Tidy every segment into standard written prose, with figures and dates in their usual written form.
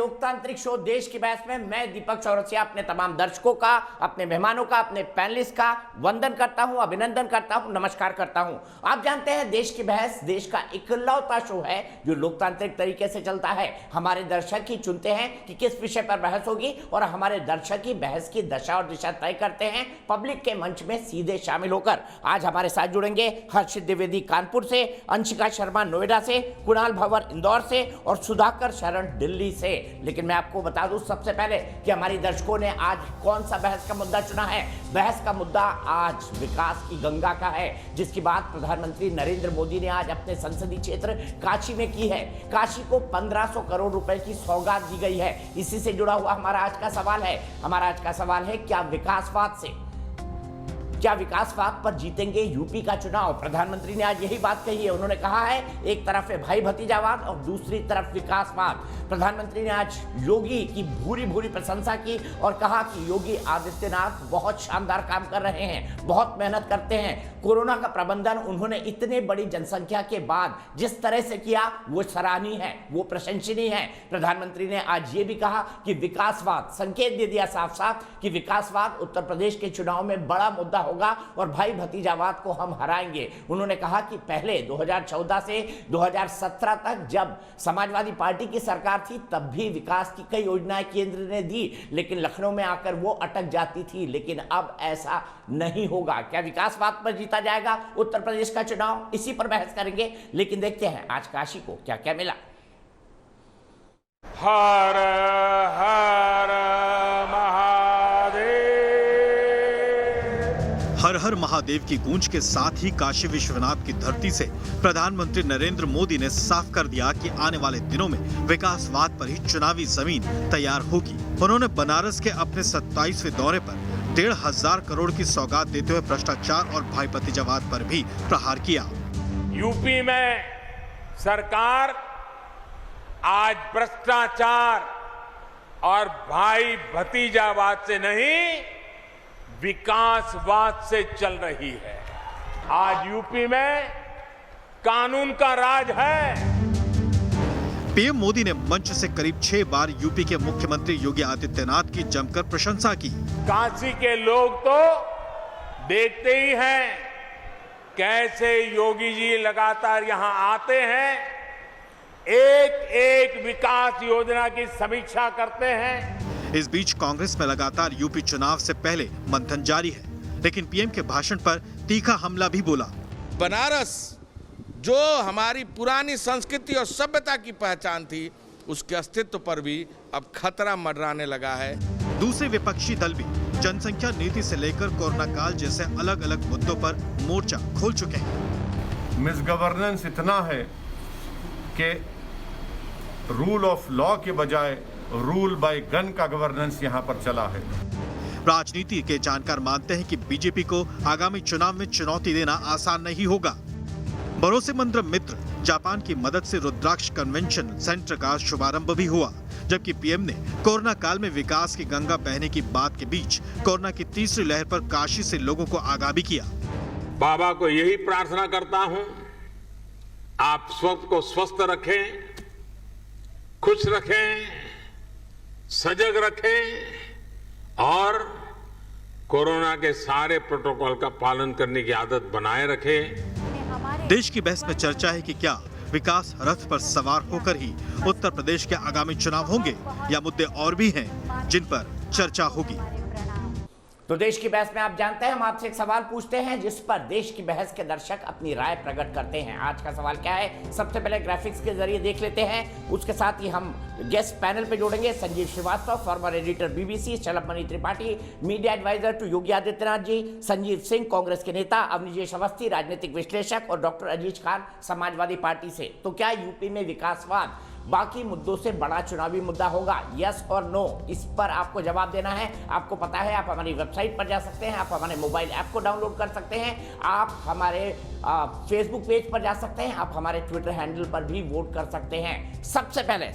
लोकतांत्रिक शो देश की बहस में मैं दीपक चौरसिया अपने तमाम दर्शकों का, अपने मेहमानों का, अपने पैनलिस्ट का वंदन करता हूं, अभिनंदन करता हूं, नमस्कार करता हूं। आप जानते हैं देश की बहस देश का इकलौता शो है जो लोकतांत्रिक तरीके से चलता है। हमारे दर्शक ही चुनते हैं कि किस विषय पर बहस होगी और हमारे दर्शक ही बहस की दशा और दिशा तय करते हैं पब्लिक के मंच में सीधे शामिल होकर। आज हमारे साथ जुड़ेंगे हर्षित द्विवेदी कानपुर से, अंशिका शर्मा नोएडा से, कुणाल भंवर इंदौर से और सुधाकर शरण दिल्ली से। लेकिन मैं आपको बता दूं सबसे पहले कि हमारी दर्शकों ने आज कौन सा बहस का मुद्दा चुना है। बहस का मुद्दा आज विकास की गंगा का है, जिसकी बात प्रधानमंत्री नरेंद्र मोदी ने आज अपने संसदीय क्षेत्र काशी में की है। काशी को 1500 करोड़ रुपए की सौगात दी गई है। इसी से जुड़ा हुआ हमारा आज का सवाल है। हमारा आज का सवाल है, क्या विकासवाद पर जीतेंगे यूपी का चुनाव। प्रधानमंत्री ने आज यही बात कही है। उन्होंने कहा है एक तरफ है भाई भतीजावाद और दूसरी तरफ विकासवाद। प्रधानमंत्री ने आज योगी की भूरी भूरी प्रशंसा की और कहा कि योगी आदित्यनाथ बहुत शानदार काम कर रहे हैं, बहुत मेहनत करते हैं। कोरोना का प्रबंधन उन्होंने इतने बड़ी जनसंख्या के बाद जिस तरह से किया वो सराहनीय है, वो प्रशंसनीय है। प्रधानमंत्री ने आज ये भी कहा कि विकासवाद, संकेत दे दिया साफ साफ कि विकासवाद उत्तर प्रदेश के चुनाव में बड़ा मुद्दा होगा और भाई भतीजावाद को हम हराएंगे। उन्होंने कहा कि पहले 2014 से 2017 तक जब समाजवादी पार्टी की सरकार थी तब भी विकास की कई योजनाएं केंद्र ने दी, लेकिन लखनऊ में आकर वो अटक जाती थी। लेकिन अब ऐसा नहीं होगा। क्या विकासवाद पर जीता जाएगा उत्तर प्रदेश का चुनाव? इसी पर बहस करेंगे। लेकिन देखते हैं आज काशी को क्या क्या मिला। हर हर हर हर महादेव की गूंज के साथ ही काशी विश्वनाथ की धरती से प्रधानमंत्री नरेंद्र मोदी ने साफ कर दिया कि आने वाले दिनों में विकासवाद पर ही चुनावी जमीन तैयार होगी। उन्होंने बनारस के अपने 27वें दौरे पर 1500 करोड़ की सौगात देते हुए भ्रष्टाचार और भाई भतीजावाद पर भी प्रहार किया। यूपी में सरकार आज भ्रष्टाचार और भाई भतीजावाद से नहीं, विकासवाद से चल रही है। आज यूपी में कानून का राज है। पीएम मोदी ने मंच से करीब 6 बार यूपी के मुख्यमंत्री योगी आदित्यनाथ की जमकर प्रशंसा की। काशी के लोग तो देखते ही हैं कैसे योगी जी लगातार यहां आते हैं, एक एक विकास योजना की समीक्षा करते हैं। इस बीच कांग्रेस में लगातार यूपी चुनाव से पहले मंथन जारी है, लेकिन पीएम के भाषण पर तीखा हमला भी बोला। बनारस जो हमारी पुरानी संस्कृति और सभ्यता की पहचान थी, उसके अस्तित्व पर भी अब खतरा मंडराने लगा है। दूसरे विपक्षी दल भी जनसंख्या नीति से लेकर कोरोना काल जैसे अलग अलग मुद्दों पर मोर्चा खोल चुके हैं। मिसगवर्नेंस इतना है कि रूल ऑफ लॉ के बजाय रूल बाय गन का गवर्नेंस यहाँ पर चला है। राजनीति के जानकार मानते हैं कि बीजेपी को आगामी चुनाव में चुनौती देना आसान नहीं होगा। भरोसेमंद मित्र जापान की मदद से रुद्राक्ष कन्वेंशन सेंटर का शुभारंभ भी हुआ, जबकि पीएम ने कोरोना काल में विकास की गंगा बहने की बात के बीच कोरोना की तीसरी लहर पर काशी से लोगों को आगाह भी किया। बाबा को यही प्रार्थना करता हूं, आप सबको स्वस्थ रखें, खुश रखें, सजग रखें और कोरोना के सारे प्रोटोकॉल का पालन करने की आदत बनाए रखें। देश की बहस में चर्चा है कि क्या विकास रथ पर सवार होकर ही उत्तर प्रदेश के आगामी चुनाव होंगे या मुद्दे और भी हैं जिन पर चर्चा होगी। तो देश की बहस में आप जानते हैं हम आपसे एक सवाल पूछते हैं जिस पर देश की बहस के दर्शक अपनी राय प्रकट करते हैं। आज का सवाल क्या है, सबसे पहले ग्राफिक्स के जरिए देख लेते हैं। उसके साथ ही हम गेस्ट पैनल पे जोड़ेंगे Sanjeev Srivastava, former editor BBC, Shalabhmani Tripathi, media adviser to Yogi Adityanath ji, Sanjeev Singh Congress के नेता, अवनीश अवस्थी राजनीतिक विश्लेषक और डॉक्टर अजीज खान समाजवादी पार्टी से। तो क्या यूपी में विकासवाद बाकी मुद्दों से बड़ा चुनावी मुद्दा होगा, यस और नो? इस पर आपको जवाब देना है। आपको पता है आप हमारी वेबसाइट पर जा सकते हैं, आप हमारे मोबाइल ऐप को डाउनलोड कर सकते हैं, आप हमारे फेसबुक पेज पर जा सकते हैं, आप हमारे ट्विटर हैंडल पर भी वोट कर सकते हैं। सबसे पहले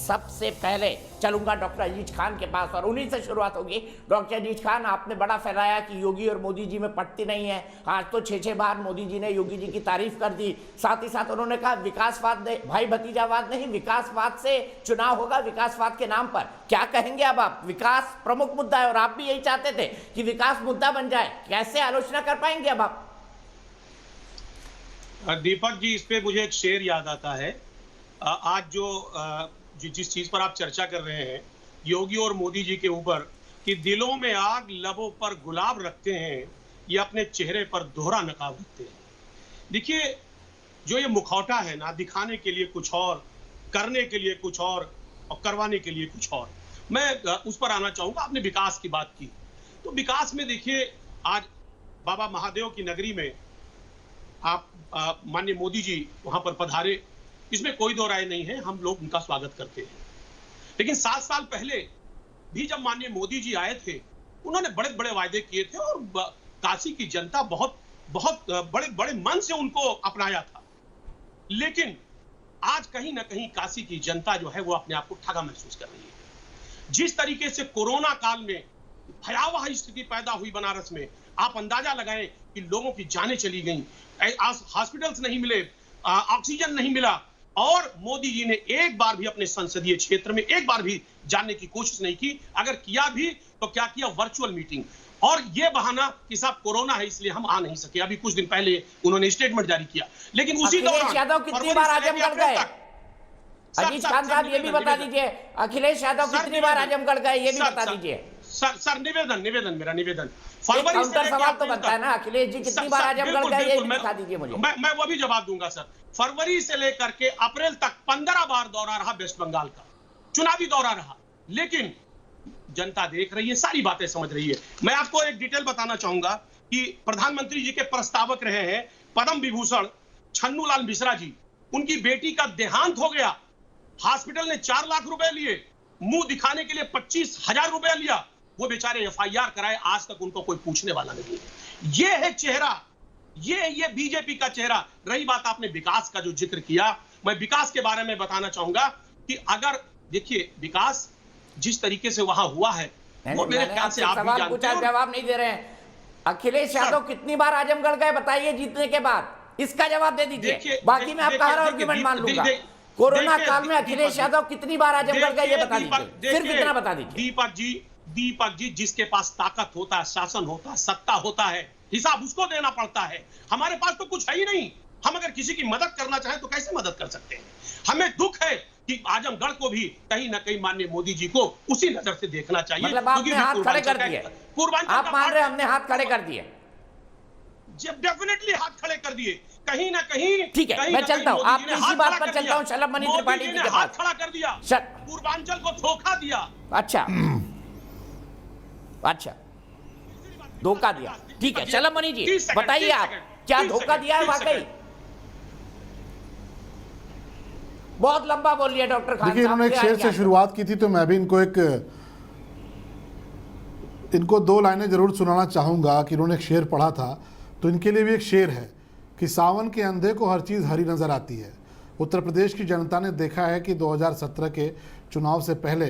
सबसे पहले चलूंगा डॉक्टर अजीज खान के पास और उन्हीं से शुरुआत होगी। डॉक्टर अजीज खान, आपने बड़ा फैलाया कि योगी और मोदी जी में पटती नहीं है। आज तो 6 बार मोदी जी ने योगी जी की तारीफ कर दी। साथ ही साथ उन्होंने कहा विकासवाद भाई भतीजावाद नहीं, विकासवाद से चुनाव होगा, विकासवाद के नाम पर। क्या कहेंगे अब आप? विकास प्रमुख मुद्दा है और आप भी यही चाहते थे कि विकास मुद्दा बन जाए। कैसे आलोचना कर पाएंगे अब आप? दीपक जी, इस पे मुझे एक शेर याद आता है। आज जिस चीज पर आप चर्चा कर रहे हैं, योगी और मोदी जी के ऊपर, कि दिलों में आग लबों पर गुलाब रखते हैं, ये अपने चेहरे पर दोहरा नकाब रखते हैं। देखिए, जो ये मुखौटा है ना, दिखाने के लिए कुछ और, करने के लिए कुछ और करवाने के लिए कुछ और, मैं उस पर आना चाहूंगा। आपने विकास की बात की, तो विकास में देखिए, आज बाबा महादेव की नगरी में आप माननीय मोदी जी वहां पर पधारे, इसमें कोई दो राय नहीं है, हम लोग उनका स्वागत करते हैं। लेकिन 7 साल पहले भी जब माननीय मोदी जी आए थे, उन्होंने बड़े बड़े वायदे किए थे और काशी की जनता बहुत बड़े बड़े मन से उनको अपनाया था। लेकिन आज कहीं ना कहीं काशी की जनता जो है वो अपने आप को ठगा महसूस कर रही है। जिस तरीके से कोरोना काल में भयावह स्थिति पैदा हुई बनारस में, आप अंदाजा लगाएं कि लोगों की जानें चली गई, हॉस्पिटल्स नहीं मिले, ऑक्सीजन नहीं मिला, और मोदी जी ने एक बार भी अपने संसदीय क्षेत्र में एक बार भी जानने की कोशिश नहीं की। अगर किया भी तो क्या किया? वर्चुअल मीटिंग, और ये बहाना कि साहब कोरोना है इसलिए हम आ नहीं सके। अभी कुछ दिन पहले उन्होंने स्टेटमेंट जारी किया, लेकिन उसी दौरान यादव कितनी बार आजमगढ़ गए? अजीज खान साहब, ये भी बता दीजिए, अखिलेश यादव कितनी बार आजमगढ़ गए, ये भी बता दीजिए। सर निवेदन मेरा निवेदन, फरवरी से सवाल तो बनता है ना, अखिलेश जी कितनी बार आजमगढ़ गए, ये भी बता दीजिए मुझे। मैं वो भी जवाब दूंगा सर। फरवरी से लेकर के अप्रैल तक 15 बार दौरा रहा वेस्ट बंगाल का, चुनावी दौरा रहा, लेकिन जनता देख रही है, सारी बातें समझ रही है। मैं आपको एक डिटेल बताना चाहूंगा कि प्रधानमंत्री जी के प्रस्तावक रहे हैं पद्म विभूषण छन्नू लाल मिश्रा जी। उनकी बेटी का देहांत हो गया, हॉस्पिटल ने 4 लाख रुपए लिए, मुंह दिखाने के लिए 25,000 रुपया लिया, वो बेचारे FIR कराए, आज तक उनको कोई पूछने वाला नहीं है। ये है चेहरा, ये बीजेपी का चेहरा। रही बात आपने विकास का जो जिक्र किया, मैं विकास के बारे में बताना चाहूंगा कि अगर देखिए विकास जिस तरीके से वहां हुआ है, वो मेरे ख्याल से आप भी जानते हैं। जवाब नहीं दे रहे हैं। अखिलेश यादव कितनी बार आजमगढ़ गए बताइए जीतने के बाद, इसका जवाब दे दीजिए, बाकी मैं आपका हर आर्गुमेंट मान लूंगा। कोरोना काल में अखिलेश यादव कितनी बार आजमगढ़ गए, ये बता दीजिए, सिर्फ इतना बता दीजिए। दीपक जी, जिसके पास ताकत होता है, शासन होता है, सत्ता होता है, हिसाब उसको देना पड़ता है। हमारे पास तो कुछ है ही नहीं। हम अगर किसी की मदद करना चाहें तो कैसे मदद कर सकते हैं? हमें दुख है कि आजमगढ़ को भी कहीं ना कहीं माननीय मोदी जी को उसी नजर से देखना चाहिए। मतलब आपने हाथ खड़े कर दिए, आप मान रहे हमने हाथ खड़े कर दिए? जब डेफिनेटली हाथ खड़े कर दिए, कहीं ना कहीं। ठीक है, मैं चलता हूं, आपने इसी बात पर चलता हूं। शलभ मणि त्रिपाठी जी के पास हाथ खड़ा कर दिया, पूर्वांचल को धोखा दिया। अच्छा, धोखा दिया, ठीक है। शलभ मणि जी बताइए, आप क्या धोखा दिया है वाकई? बहुत लंबा बोल लिया डॉक्टर खान। देखिए, इन्होंने एक शेर से शुरुआत की थी, तो मैं भी इनको 2 लाइनें जरूर सुनाना चाहूंगा कि इन्होंने एक शेर पढ़ा था, तो इनके लिए भी एक शेर है कि सावन के अंधे को हर चीज़ हरी नज़र आती है। उत्तर प्रदेश की जनता ने देखा है कि 2017 के चुनाव से पहले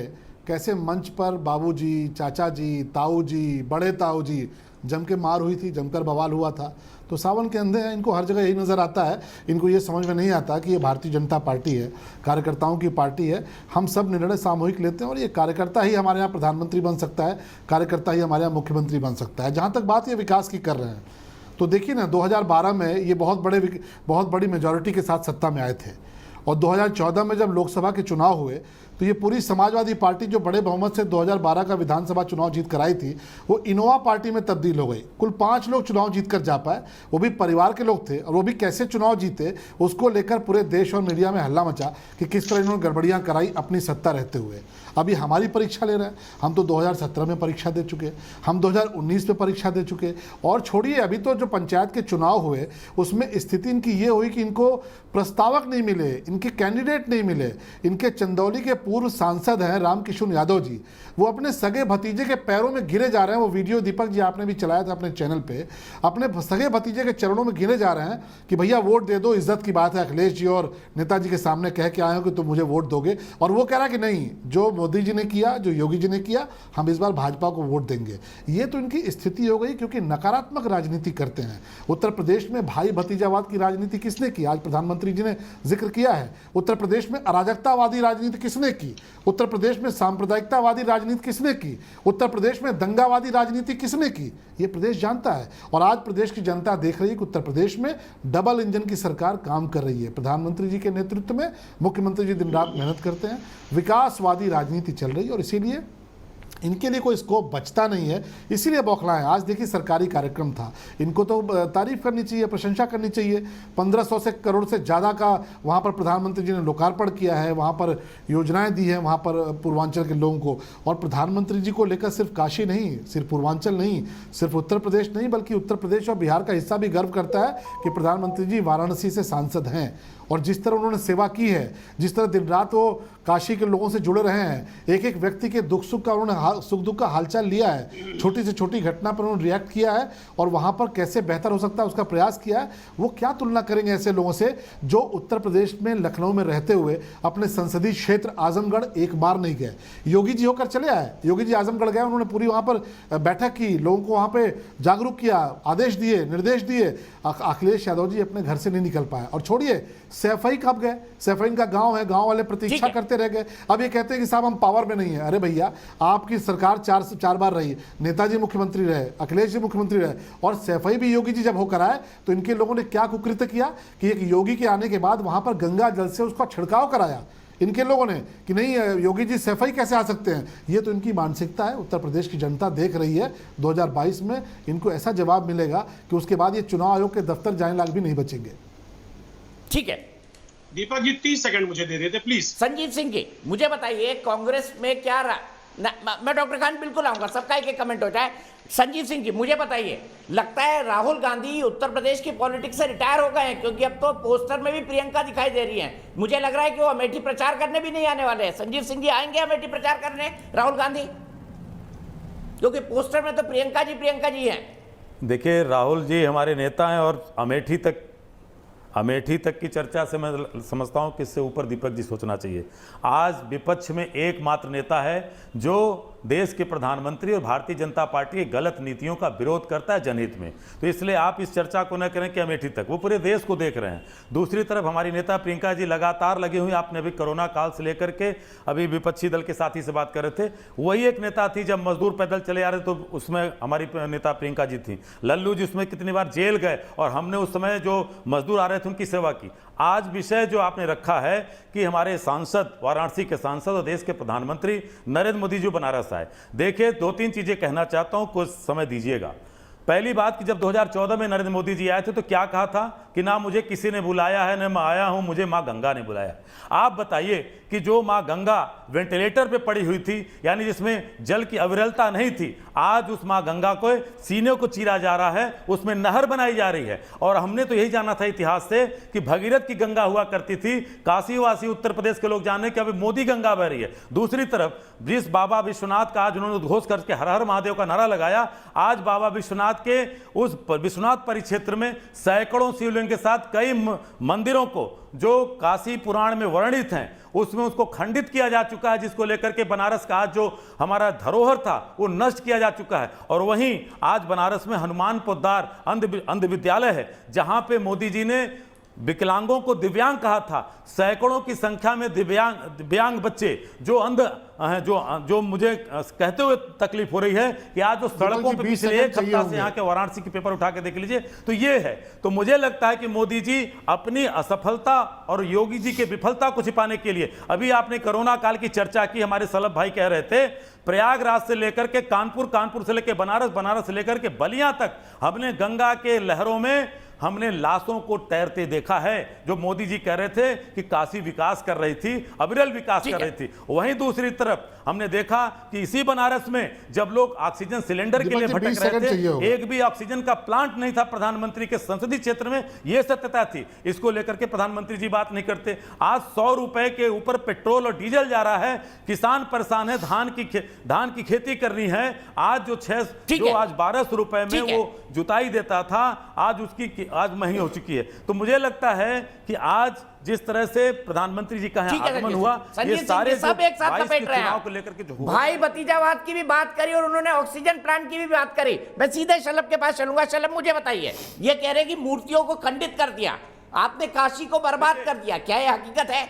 कैसे मंच पर बाबूजी, चाचा जी, ताऊ जी, बड़े ताऊ जी जम के मार हुई थी, जमकर बवाल हुआ था। तो सावन के अंधे हैं, इनको हर जगह यही नज़र आता है। इनको ये समझ में नहीं आता कि ये भारतीय जनता पार्टी है, कार्यकर्ताओं की पार्टी है। हम सब निर्णय सामूहिक लेते हैं और ये कार्यकर्ता ही हमारे यहाँ प्रधानमंत्री बन सकता है, कार्यकर्ता ही हमारे यहाँ मुख्यमंत्री बन सकता है। जहाँ तक बात ये विकास की कर रहे हैं, तो देखिए ना, 2012 में ये बहुत बड़ी मेजॉरिटी के साथ सत्ता में आए थे, और 2014 में जब लोकसभा के चुनाव हुए तो ये पूरी समाजवादी पार्टी जो बड़े बहुमत से 2012 का विधानसभा चुनाव जीत कर आई थी, वो इनोवा पार्टी में तब्दील हो गई। कुल 5 लोग चुनाव जीत कर जा पाए, वो भी परिवार के लोग थे, और वो भी कैसे चुनाव जीते उसको लेकर पूरे देश और मीडिया में हल्ला मचा कि किस तरह इन्होंने गड़बड़ियाँ कराई अपनी सत्ता रहते हुए। अभी हमारी परीक्षा ले रहे हैं, हम तो 2017 में परीक्षा दे चुके, हम 2019 में परीक्षा दे चुके, और छोड़िए अभी तो जो पंचायत के चुनाव हुए उसमें स्थिति इनकी ये हुई कि इनको प्रस्तावक नहीं मिले, इनके कैंडिडेट नहीं मिले, इनके चंदौली के पूर्व सांसद हैं रामकिशोर यादव जी, वो अपने सगे भतीजे के पैरों में गिरे जा रहे हैं। वो वीडियो दीपक जी आपने भी चलाया था अपने चैनल पे, अपने सगे भतीजे के चरणों में गिरे जा रहे हैं कि भैया वोट दे दो, इज्जत की बात है, अखिलेश जी और नेताजी के सामने कह के आए हो कि तुम मुझे वोट दोगे। और वो कह रहा है कि नहीं, जो मोदी जी ने किया, जो योगी जी ने किया, हम इस बार भाजपा को वोट देंगे। ये तो इनकी स्थिति हो गई क्योंकि नकारात्मक राजनीति करते हैं। उत्तर प्रदेश में भाई भतीजावाद की राजनीति किसने की? आज प्रधानमंत्री जी ने जिक्र किया है। उत्तर प्रदेश में अराजकतावादी राजनीति किसने की? उत्तर प्रदेश में सांप्रदायिकतावादी राजनीति किसने की? उत्तर प्रदेश में दंगावादी राजनीति किसने की? ये प्रदेश जानता है। और आज प्रदेश की जनता देख रही है कि उत्तर प्रदेश में डबल इंजन की सरकार काम कर रही है। प्रधानमंत्री जी के नेतृत्व में मुख्यमंत्री जी दिन रात मेहनत करते हैं, विकासवादी राजनीति चल रही है और इसीलिए इनके लिए कोई स्कोप बचता नहीं है, इसीलिए बौखलाएं। आज देखिए सरकारी कार्यक्रम था, इनको तो तारीफ करनी चाहिए, प्रशंसा करनी चाहिए। 1500 करोड़ से ज़्यादा का वहाँ पर प्रधानमंत्री जी ने लोकार्पण किया है, वहाँ पर योजनाएं दी हैं वहाँ पर पूर्वांचल के लोगों को। और प्रधानमंत्री जी को लेकर सिर्फ काशी नहीं, सिर्फ पूर्वांचल नहीं, सिर्फ उत्तर प्रदेश नहीं, बल्कि उत्तर प्रदेश और बिहार का हिस्सा भी गर्व करता है कि प्रधानमंत्री जी वाराणसी से सांसद हैं। और जिस तरह उन्होंने सेवा की है, जिस तरह दिन रात वो काशी के लोगों से जुड़े रहे हैं, एक एक व्यक्ति के दुख सुख का उन्होंने सुख दुख का हालचाल लिया है, छोटी से छोटी घटना पर उन्होंने रिएक्ट किया है और वहाँ पर कैसे बेहतर हो सकता है उसका प्रयास किया है। वो क्या तुलना करेंगे ऐसे लोगों से जो उत्तर प्रदेश में लखनऊ में रहते हुए अपने संसदीय क्षेत्र आजमगढ़ एक बार नहीं गए। योगी जी होकर चले आए, योगी जी आजमगढ़ गए, उन्होंने पूरी वहाँ पर बैठक की, लोगों को वहाँ पर जागरूक किया, आदेश दिए, निर्देश दिए। अखिलेश यादव जी अपने घर से नहीं निकल पाए। और छोड़िए सैफई कब गए? सैफई का गांव है, गांव वाले प्रतीक्षा करते रह गए। अब ये कहते हैं कि साहब हम पावर में नहीं है। अरे भैया, आपकी सरकार चार बार रही, नेताजी मुख्यमंत्री रहे, अखिलेश जी मुख्यमंत्री रहे और सैफई भी योगी जी जब होकर आए तो इनके लोगों ने क्या कुकृत्य किया कि एक योगी के आने के बाद वहां पर गंगा जल से उसका छिड़काव कराया इनके लोगों ने कि नहीं योगी जी सैफई कैसे आ सकते हैं। ये तो इनकी मानसिकता है। उत्तर प्रदेश की जनता देख रही है 2022 में इनको ऐसा जवाब मिलेगा कि उसके बाद ये चुनाव आयोग के दफ्तर जाने लायक भी नहीं बचेंगे। ठीक है दीपक जी 30 सेकंड मुझे दे देते प्लीज। संजीव सिंह जी, मुझे बताइए कांग्रेस में क्या मैं डॉक्टर खान बिल्कुल आऊंगा, सबका एक कमेंट होता है। संजीव सिंह जी मुझे बताइए, लगता है राहुल गांधी उत्तर प्रदेश की पॉलिटिक्स से रिटायर हो गए हैं? क्योंकि अब तो पोस्टर में भी प्रियंका दिखाई दे रही हैं। मुझे लग रहा है कि वो अमेठी प्रचार करने भी नहीं आने वाले हैं। संजीव सिंह जी आएंगे अमेठी प्रचार करने राहुल गांधी? क्योंकि पोस्टर में तो प्रियंका जी हैं। देखिए राहुल जी हमारे नेता हैं और अमेठी तक की चर्चा से मैं समझता हूं कि इससे ऊपर दीपक जी सोचना चाहिए। आज विपक्ष में एकमात्र नेता है जो देश के प्रधानमंत्री और भारतीय जनता पार्टी की गलत नीतियों का विरोध करता है जनहित में। तो इसलिए आप इस चर्चा को न करें कि अमेठी तक, वो पूरे देश को देख रहे हैं। दूसरी तरफ हमारी नेता प्रियंका जी लगातार लगी हुई, आपने अभी कोरोना काल से लेकर के अभी विपक्षी दल के साथी से बात कर रहे थे, वही एक नेता थी जब मजदूर पैदल चले आ रहे तो उसमें हमारी नेता प्रियंका जी थी। लल्लू जी उसमें कितनी बार जेल गए और हमने उस समय जो मजदूर आ रहे थे उनकी सेवा की। आज विषय जो आपने रखा है कि हमारे सांसद, वाराणसी के सांसद और देश के प्रधानमंत्री नरेंद्र मोदी जी बनारस आए। देखिए 2-3 चीजें कहना चाहता हूं, कुछ समय दीजिएगा। पहली बात कि जब 2014 में नरेंद्र मोदी जी आए थे तो क्या कहा था कि ना मुझे किसी ने बुलाया है, ना मैं आया हूं, मुझे मां गंगा ने बुलाया। आप बताइए कि जो मां गंगा वेंटिलेटर पे पड़ी हुई थी, यानी जिसमें जल की अविरलता नहीं थी, आज उस मां गंगा को सीने को चीरा जा रहा है, उसमें नहर बनाई जा रही है। और हमने तो यही जाना था इतिहास से कि भगीरथ की गंगा हुआ करती थी, काशीवासी उत्तर प्रदेश के लोग जाने कि अभी मोदी गंगा बह रही है। दूसरी तरफ जिस बाबा विश्वनाथ का आज उन्होंने उद्घोष करके हर हर महादेव का नारा लगाया, आज बाबा विश्वनाथ के उस विश्वनाथ परिक्षेत्र में सैकड़ों शिवलिंग के साथ कई मंदिरों को जो काशी पुराण में वर्णित हैं उसमें उसको खंडित किया जा चुका है, जिसको लेकर के बनारस का आज जो हमारा धरोहर था वो नष्ट किया जा चुका है। और वहीं आज बनारस में हनुमान पोद्दार अंध विद्यालय है जहां पे मोदी जी ने विकलांगों को दिव्यांग कहा था। सैकड़ों की संख्या में दिव्यांग बच्चे जो अंध हैं, जो मुझे कहते हुए तकलीफ हो रही है कि आज जो सड़कों पर पिछले एक सप्ताह से यहाँ के वाराणसी के पेपर उठा के देख लीजिए तो ये है। तो मुझे लगता है कि मोदी जी अपनी असफलता और योगी जी की विफलता को छिपाने के लिए, अभी आपने कोरोना काल की चर्चा की, हमारे सलभ भाई कह रहे थे प्रयागराज से लेकर के कानपुर, कानपुर से लेकर बनारस, बनारस से लेकर के बलिया तक हमने गंगा के लहरों में हमने लाशों को तैरते देखा है। जो मोदी जी कह रहे थे कि काशी विकास कर रही थी, अविरल विकास कर रही थी, वहीं दूसरी तरफ हमने देखा कि इसी बनारस में जब लोग ऑक्सीजन सिलेंडर के लिए भटक रहे थे, एक भी ऑक्सीजन का प्लांट नहीं था प्रधानमंत्री के संसदीय क्षेत्र में, यह सत्यता थी। इसको लेकर के प्रधानमंत्री जी बात नहीं करते। आज 100 रुपए के ऊपर पेट्रोल और डीजल जा रहा है, किसान परेशान है, धान की खेती करनी है। आज जो आज 1200 रुपए में वो जुताई देता था, आज महंगी हो चुकी है। तो मुझे लगता है कि आज जिस तरह से प्रधानमंत्री जी का आगमन हुआ, ये सारे सब एक साथ लपेट रहे हैं को लेकर के जो भाई भतीजावाद की भी बात करी और उन्होंने ऑक्सीजन प्लांट की भी बात करी। मैं सीधे शलभ के पास चलूंगा। शलभ, मुझे बताइए, ये कह रहे कि मूर्तियों को खंडित कर दिया आपने, काशी को बर्बाद कर दिया, क्या ये हकीकत है?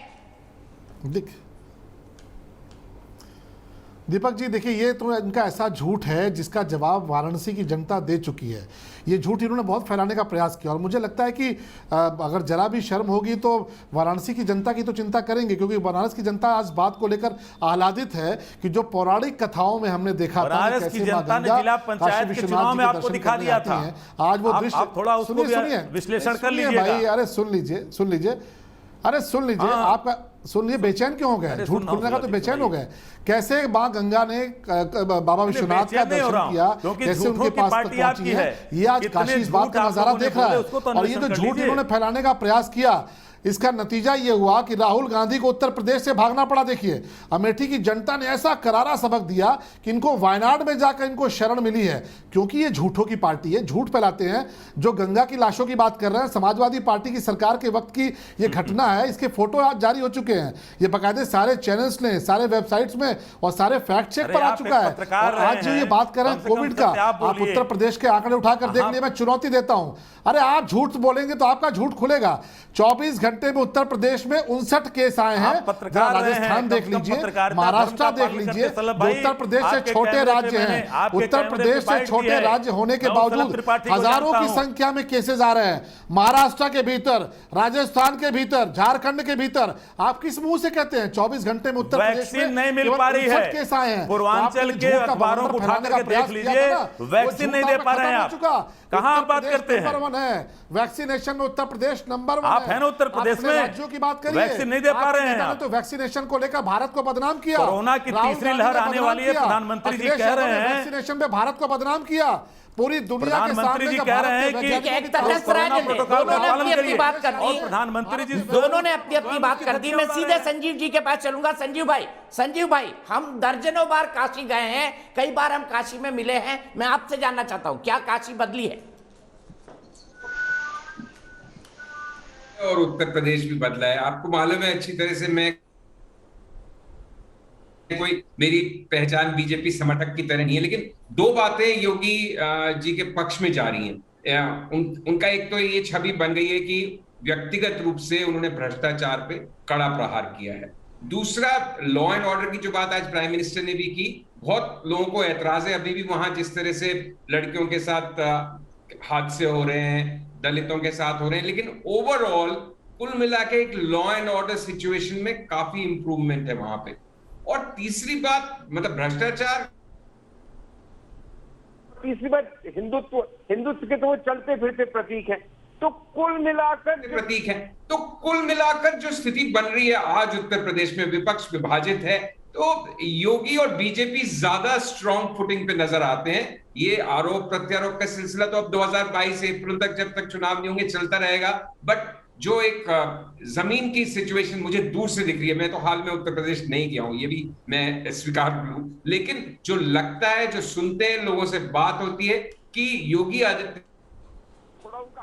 दीपक जी देखिए, ये तो इनका ऐसा झूठ है जिसका जवाब वाराणसी की जनता दे चुकी है। ये झूठ इन्होंने बहुत फैलाने का प्रयास किया और मुझे लगता है कि अगर जरा भी शर्म होगी तो वाराणसी की जनता की तो चिंता करेंगे, क्योंकि बनारस की जनता आज बात को लेकर आह्लादित है कि जो पौराणिक कथाओं में हमने देखा था कि कैसे जनता ने जिला पंचायत के चुनाव में आपको दिखा दिया था, आज वो दृश्य थोड़ा उसको विश्लेषण कर लीजिए भाई। अरे सुन लीजिए, आपका सुन लीजिए, बेचैन क्यों हो गए? झूठ खुलने का तो बेचैन हो गए। कैसे मां गंगा ने बाबा विश्वनाथ का दर्शन किया, कैसे उनके पास तक पहुंची है, ये आज काशी इस बात का नजारा देख रहा है। और ये जो झूठ इन्होंने फैलाने का प्रयास किया, इसका नतीजा ये हुआ कि राहुल गांधी को उत्तर प्रदेश से भागना पड़ा। देखिए, अमेठी की जनता ने ऐसा करारा सबक दिया कि इनको वायनाड में जाकर इनको शरण मिली है, क्योंकि ये झूठों की पार्टी है, झूठ फैलाते हैं। जो गंगा की लाशों की बात कर रहे हैं, समाजवादी पार्टी की सरकार के वक्त की ये घटना है, इसके फोटो आज जारी हो चुके हैं। ये बाकायदे सारे चैनल्स ने, सारे वेबसाइट्स में और सारे फैक्ट चेक पर आ चुका है। और आज जो ये बात कर रहे हैं कोविड का, आप उत्तर प्रदेश के आंकड़े उठाकर देख लिए, मैं चुनौती देता हूं। अरे आप झूठ बोलेंगे तो आपका झूठ खुलेगा। 24 घंटे में उत्तर प्रदेश में 59 केस आए हैं। राजस्थान देख लीजिए, महाराष्ट्र देख लीजिए, उत्तर प्रदेश से छोटे राज्य हैं, उत्तर प्रदेश से छोटे राज्य होने के बावजूद हजारों की संख्या में केसेस आ रहे हैं। महाराष्ट्र के भीतर, राजस्थान के भीतर, झारखंड के भीतर, आप किस मुंह से कहते हैं 24 घंटे में उत्तर प्रदेश में नहीं मिल पा रही है? केस आए हैं। पूर्वांचल के अखबारों को उठा करके देख लीजिए, वैक्सीन नहीं दे पा रहे हैं आप। कहां आप बात करते हैं? नंबर 1 है वैक्सीनेशन में, उत्तर प्रदेश नंबर 1 आप है ना उत्तर प्रदेश में, राज्यों की बात करिए, वैक्सीन नहीं दे पा रहे हैं। तो वैक्सीनेशन को लेकर भारत को बदनाम किया। कोरोना की तीसरी लहर आने वाली है, प्रधानमंत्री जी कह रहे हैं। वैक्सीनेशन में भारत को बदनाम किया पूरी दुनिया के सामने। जी कह रहे हैं कि एक तरह से अपनी बात कर दी, प्रधानमंत्री जी दोनों ने अपनी बात कर दी। मैं सीधे संजीव जी के पास चलूंगा। संजीव भाई, हम दर्जनों बार काशी गए हैं, कई बार हम काशी में मिले हैं। मैं आपसे जानना चाहता हूं, क्या काशी बदली है? और उत्तर प्रदेश भी बदला है। आपको मालूम है अच्छी तरह से, मैं मेरी पहचान बीजेपी समर्थक की तरह नहीं है, लेकिन 2 बातें योगी जी के पक्ष में जा रही हैं। उनका एक तो ये छवि बन गई है कि व्यक्तिगत रूप से उन्होंने भ्रष्टाचार पे कड़ा प्रहार किया है। दूसरा, लॉ एंड ऑर्डर की जो बात आज प्राइम मिनिस्टर ने भी की, बहुत लोगों को ऐतराज है अभी भी वहां जिस तरह से लड़कियों के साथ हादसे हो रहे हैं, दलितों के साथ हो रहे हैं, लेकिन ओवरऑल कुल मिला के एक लॉ एंड ऑर्डर सिचुएशन में काफी इंप्रूवमेंट है वहां पे। और तीसरी बात, मतलब भ्रष्टाचार, तीसरी बात हिंदुत्व के तो वो चलते फिरते प्रतीक है। तो कुल मिलाकर जो स्थिति बन रही है आज उत्तर प्रदेश में, विपक्ष विभाजित है, तो योगी और बीजेपी ज्यादा स्ट्रॉन्ग फुटिंग पे नजर आते हैं। ये आरोप प्रत्यारोप का सिलसिला तो अब 2022 अप्रैल तक, जब तक चुनाव नहीं होंगे, चलता रहेगा। बट जो एक जमीन की सिचुएशन मुझे दूर से दिख रही है, मैं तो हाल में उत्तर प्रदेश नहीं गया हूं, ये भी मैं स्वीकार करूं, लेकिन जो लगता है, जो सुनते हैं, लोगों से बात होती है कि योगी आदित्य थोड़ा उनका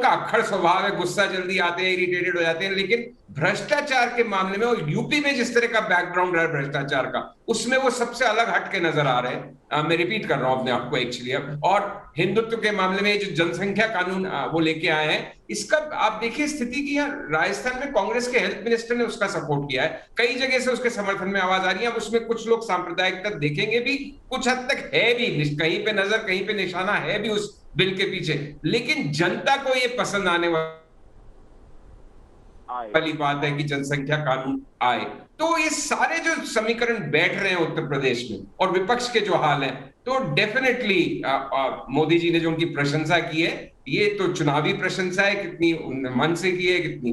अक्खड़ स्वभाव है, गुस्सा जल्दी आते हैं, इरिटेटेड हो जाते हैं। लेकिन भ्रष्टाचार के मामले में, और यूपी में जिस तरह का बैकग्राउंड है भ्रष्टाचार का, उसमें वो सबसे अलग हट के नजर आ रहे हैं। मैं रिपीट कर रहा हूं अपने आपको एक्चुअली। और हिंदुत्व के मामले में जो जनसंख्या कानून वो लेके आए हैं, इसका आप देखिए स्थिति की, यहाँ राजस्थान में कांग्रेस के हेल्थ मिनिस्टर ने उसका सपोर्ट किया है, कई जगह से उसके समर्थन में आवाज आ रही है। अब उसमें कुछ लोग सांप्रदायिकता देखेंगे भी, कुछ हद तक है भी, कहीं पे नजर, कहीं पे निशाना है भी उस बिल के पीछे, लेकिन जनता को ये पसंद आने वाला वाली बात है कि जनसंख्या कानून आए। तो ये सारे जो समीकरण बैठ रहे हैं उत्तर प्रदेश में और विपक्ष के जो हाल हैं, तो डेफिनेटली मोदी जी ने जो उनकी प्रशंसा की है, ये तो चुनावी प्रशंसा है, कितनी मन से की है, कितनी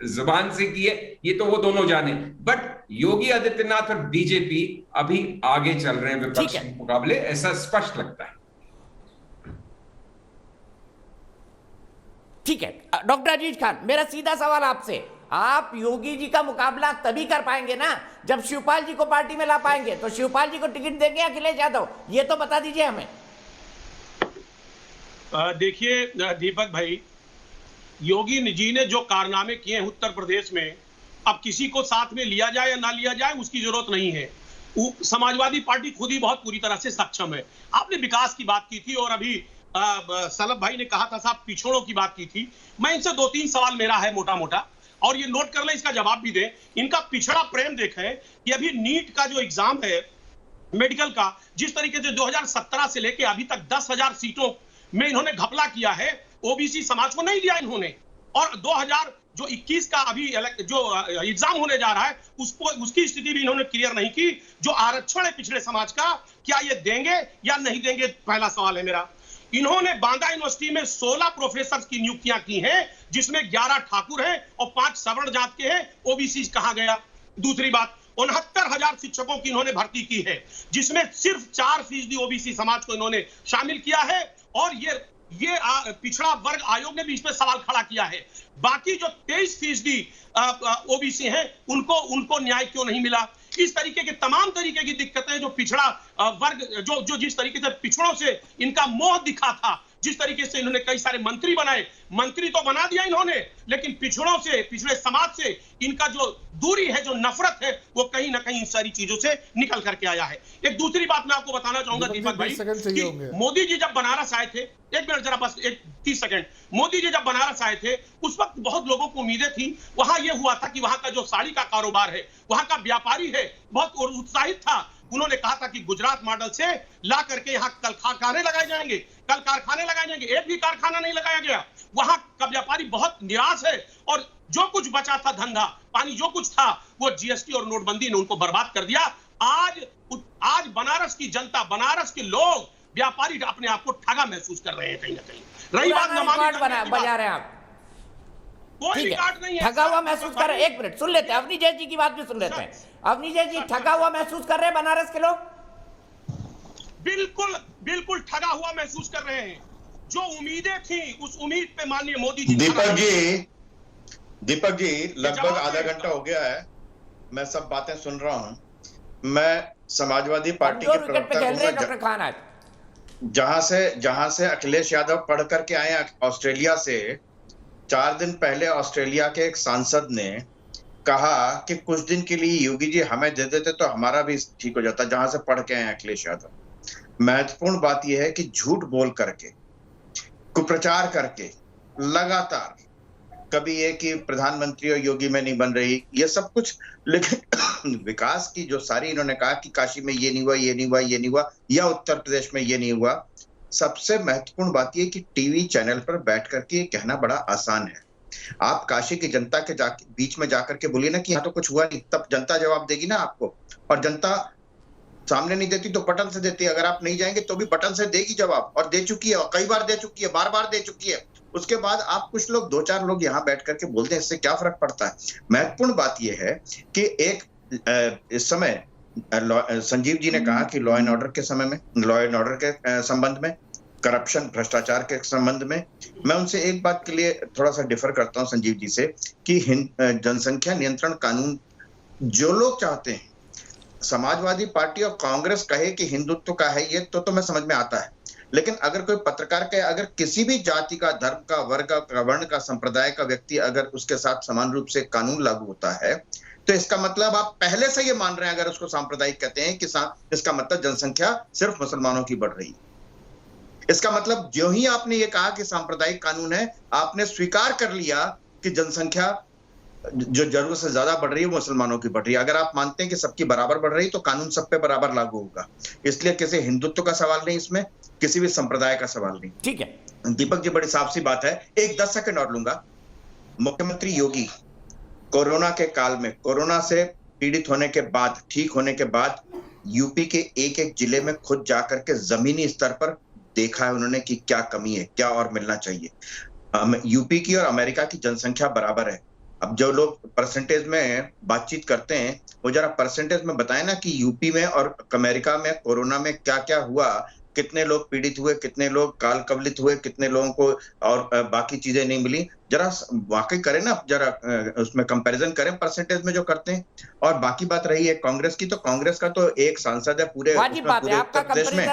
जुबान से की है, ये तो वो दोनों जाने। बट योगी आदित्यनाथ और बीजेपी अभी आगे चल रहे हैं विपक्ष के मुकाबले, ऐसा स्पष्ट लगता है। ठीक है डॉक्टर अजीज खान, मेरा सीधा सवाल आपसे, आप योगी जी का मुकाबला तभी कर पाएंगे ना जब शिवपाल जी को पार्टी में ला पाएंगे। तो शिवपाल जी को टिकट देंगे अखिलेश यादव, ये तो बता दीजिए हमें। देखिए दीपक भाई, योगी जी ने जो कारनामे किए हैं उत्तर प्रदेश में, अब किसी को साथ में लिया जाए या ना लिया जाए उसकी जरूरत नहीं है। समाजवादी पार्टी खुद ही बहुत पूरी तरह से सक्षम है। आपने विकास की बात की थी और अभी सलभ भाई ने कहा था साहब पिछड़ों की बात की थी। मैं इनसे 2-3 सवाल मेरा है मोटा मोटा, और ये नोट कर लें, इसका जवाब भी दें। इनका पिछड़ा प्रेम देखें कि अभी नीट का जो एग्जाम है मेडिकल का, जिस तरीके से 2017 से लेके अभी तक 10,000 सीटों में इन्होंने घपला किया है, ओबीसी समाज को नहीं दिया इन्होंने। और 2021 का अभी जो एग्जाम होने जा रहा है उसकी स्थिति भी इन्होंने क्लियर नहीं की। जो आरक्षण है पिछड़े समाज का, क्या ये देंगे या नहीं देंगे, पहला सवाल है मेरा। इन्होंने बांदा यूनिवर्सिटी में 16 प्रोफेसर की नियुक्तियां की हैं, जिसमें 11 ठाकुर हैं और 5 सवर्ण जात के हैं। ओबीसी कहां गया? दूसरी बात, 69,000 शिक्षकों की इन्होंने भर्ती की है, जिसमें सिर्फ 4% ओबीसी समाज को इन्होंने शामिल किया है। और ये पिछड़ा वर्ग आयोग ने भी इसमें सवाल खड़ा किया है। बाकी जो 23% ओबीसी हैं, उनको न्याय क्यों नहीं मिला? इस तरीके के तमाम तरीके की दिक्कतें जो पिछड़ा वर्ग जो जिस तरीके से पिछड़ों से इनका मोह दिखा था, जिस तरीके से इन्होंने कई सारे मंत्री बनाए, मंत्री तो बना दिया इन्होंने, लेकिन पिछड़ों से, पिछड़े समाज से इनका जो दूरी है, जो नफरत है, वो कहीं ना कहीं इन सारी चीजों से निकल करके आया है। एक दूसरी बात मैं आपको बताना चाहूंगा दीपक भाई, कि मोदी जी जब बनारस आए थे, एक मिनट जरा बस 30 सेकंड, मोदी जी जब बनारस आए थे उस वक्त बहुत लोगों को उम्मीदें थी। वहां यह हुआ था कि वहां का जो साड़ी का कारोबार है, वहां का व्यापारी है, बहुत उत्साहित था। उन्होंने कहा था कि गुजरात मॉडल से ला करके यहाँ कल कारखाने लगाए जाएंगे, कल कारखाने लगाए जाएंगे। एक भी कारखाना नहीं लगाया गया। वहां का व्यापारी बहुत निराश है और जो कुछ बचा था धंधा पानी, जो कुछ था, वो जीएसटी और नोटबंदी ने उनको बर्बाद कर दिया। आज बनारस की जनता, बनारस के लोग, व्यापारी अपने आप को ठगा महसूस कर रहे हैं कहीं ना कहीं। रही बात नमामि बजा रहे हैं आप, कोई रिकॉर्ड नहीं है, ठगा हुआ महसूस कर रहे हैं। एक मिनट सुन लेते हैं, अवनी जय जी की बात भी सुन लेते हैं। अवनी जय जी, ठगा हुआ महसूस कर रहे हैं बनारस के लोग? बिल्कुल बिल्कुल ठगा हुआ महसूस कर रहे हैं। जो उम्मीदें थी, उस उम्मीद पे माननीय मोदी जी। दीपक जी लगभग आधा घंटा हो गया है, मैं सब बातें सुन रहा हूं। मैं समाजवादी पार्टी के प्रवक्ता जहां से अखिलेश यादव पढ़ करके आए ऑस्ट्रेलिया से, 4 दिन पहले ऑस्ट्रेलिया के एक सांसद ने कहा कि कुछ दिन के लिए योगी जी हमें दे देते तो हमारा भी ठीक हो जाता, जहां से पढ़ के आए अखिलेश यादव। महत्वपूर्ण बात यह है कि झूठ बोल करके, कुप्रचार करके लगातार, कभी ये कि प्रधानमंत्री और योगी में नहीं बन रही, ये सब कुछ, लेकिन विकास की जो सारी इन्होंने कहा कि काशी में ये नहीं हुआ, ये नहीं हुआ, ये नहीं हुआ, या उत्तर प्रदेश में ये नहीं हुआ। सबसे महत्वपूर्ण बात यह कि टीवी चैनल पर बैठ करके ये कहना बड़ा आसान है। आप काशी की जनता के बीच में जाकर के बोलिए ना कि यहाँ तो कुछ हुआ नहीं, तब जनता जवाब देगी ना आपको। और जनता सामने नहीं देती तो बटन से देती है, अगर आप नहीं जाएंगे तो भी बटन से देगी जवाब, और दे चुकी है, और कई बार दे चुकी है, बार बार दे चुकी है। उसके बाद आप कुछ लोग, 2-4 लोग यहाँ बैठ करके बोलते हैं, इससे क्या फर्क पड़ता है? महत्वपूर्ण बात यह है कि इस समय संजीव जी ने कहा कि लॉ एंड ऑर्डर के समय में, लॉ एंड ऑर्डर के संबंध में, करप्शन, भ्रष्टाचार के संबंध में, मैं उनसे एक बात के लिए थोड़ा सा डिफर करता हूं संजीव जी से, कि जनसंख्या नियंत्रण कानून जो लोग चाहते हैं, समाजवादी पार्टी और कांग्रेस कहे कि हिंदुत्व का है, ये तो मैं समझ में आता है। लेकिन अगर कोई पत्रकार के, अगर किसी भी जाति का, धर्म का, वर्ग का, वर्ण का, संप्रदाय का व्यक्ति अगर उसके साथ समान रूप से कानून लागू होता है, तो इसका मतलब आप पहले से ये मान रहे हैं, अगर उसको सांप्रदायिक कहते हैं, कि इसका मतलब जनसंख्या सिर्फ मुसलमानों की बढ़ रही है। इसका मतलब जो ही आपने ये कहा कि सांप्रदायिक कानून है, आपने स्वीकार कर लिया कि जनसंख्या जो जरूरत से ज्यादा बढ़ रही है मुसलमानों की बढ़ रही है। अगर आप मानते हैं कि सबकी बराबर बढ़ रही है तो कानून सब पे बराबर लागू होगा। इसलिए किसी हिंदुत्व का सवाल नहीं, इसमें किसी भी संप्रदाय का सवाल नहीं। ठीक है दीपक जी, बड़ी साफ सी बात है। एक 10 सेकंड और लूंगा। मुख्यमंत्री योगी कोरोना के काल में, कोरोना से पीड़ित होने के बाद, ठीक होने के बाद यूपी के एक एक जिले में खुद जाकर के जमीनी स्तर पर देखा है उन्होंने कि क्या कमी है, क्या और मिलना चाहिए। यूपी की और अमेरिका की जनसंख्या बराबर है। अब जो लोग परसेंटेज में बातचीत करते हैं वो जरा परसेंटेज में बताएं ना कि यूपी में और अमेरिका में कोरोना में क्या क्या हुआ, कितने लोग पीड़ित हुए, कितने लोग काल कवलित हुए, कितने लोगों को और बाकी चीजें नहीं मिली। जरा वाकई करें ना, जरा उसमें कंपैरिजन करें परसेंटेज में जो करते हैं। और बाकी बात रही है कांग्रेस की, तो कांग्रेस का तो एक सांसद है पूरे उत्तर प्रदेश में।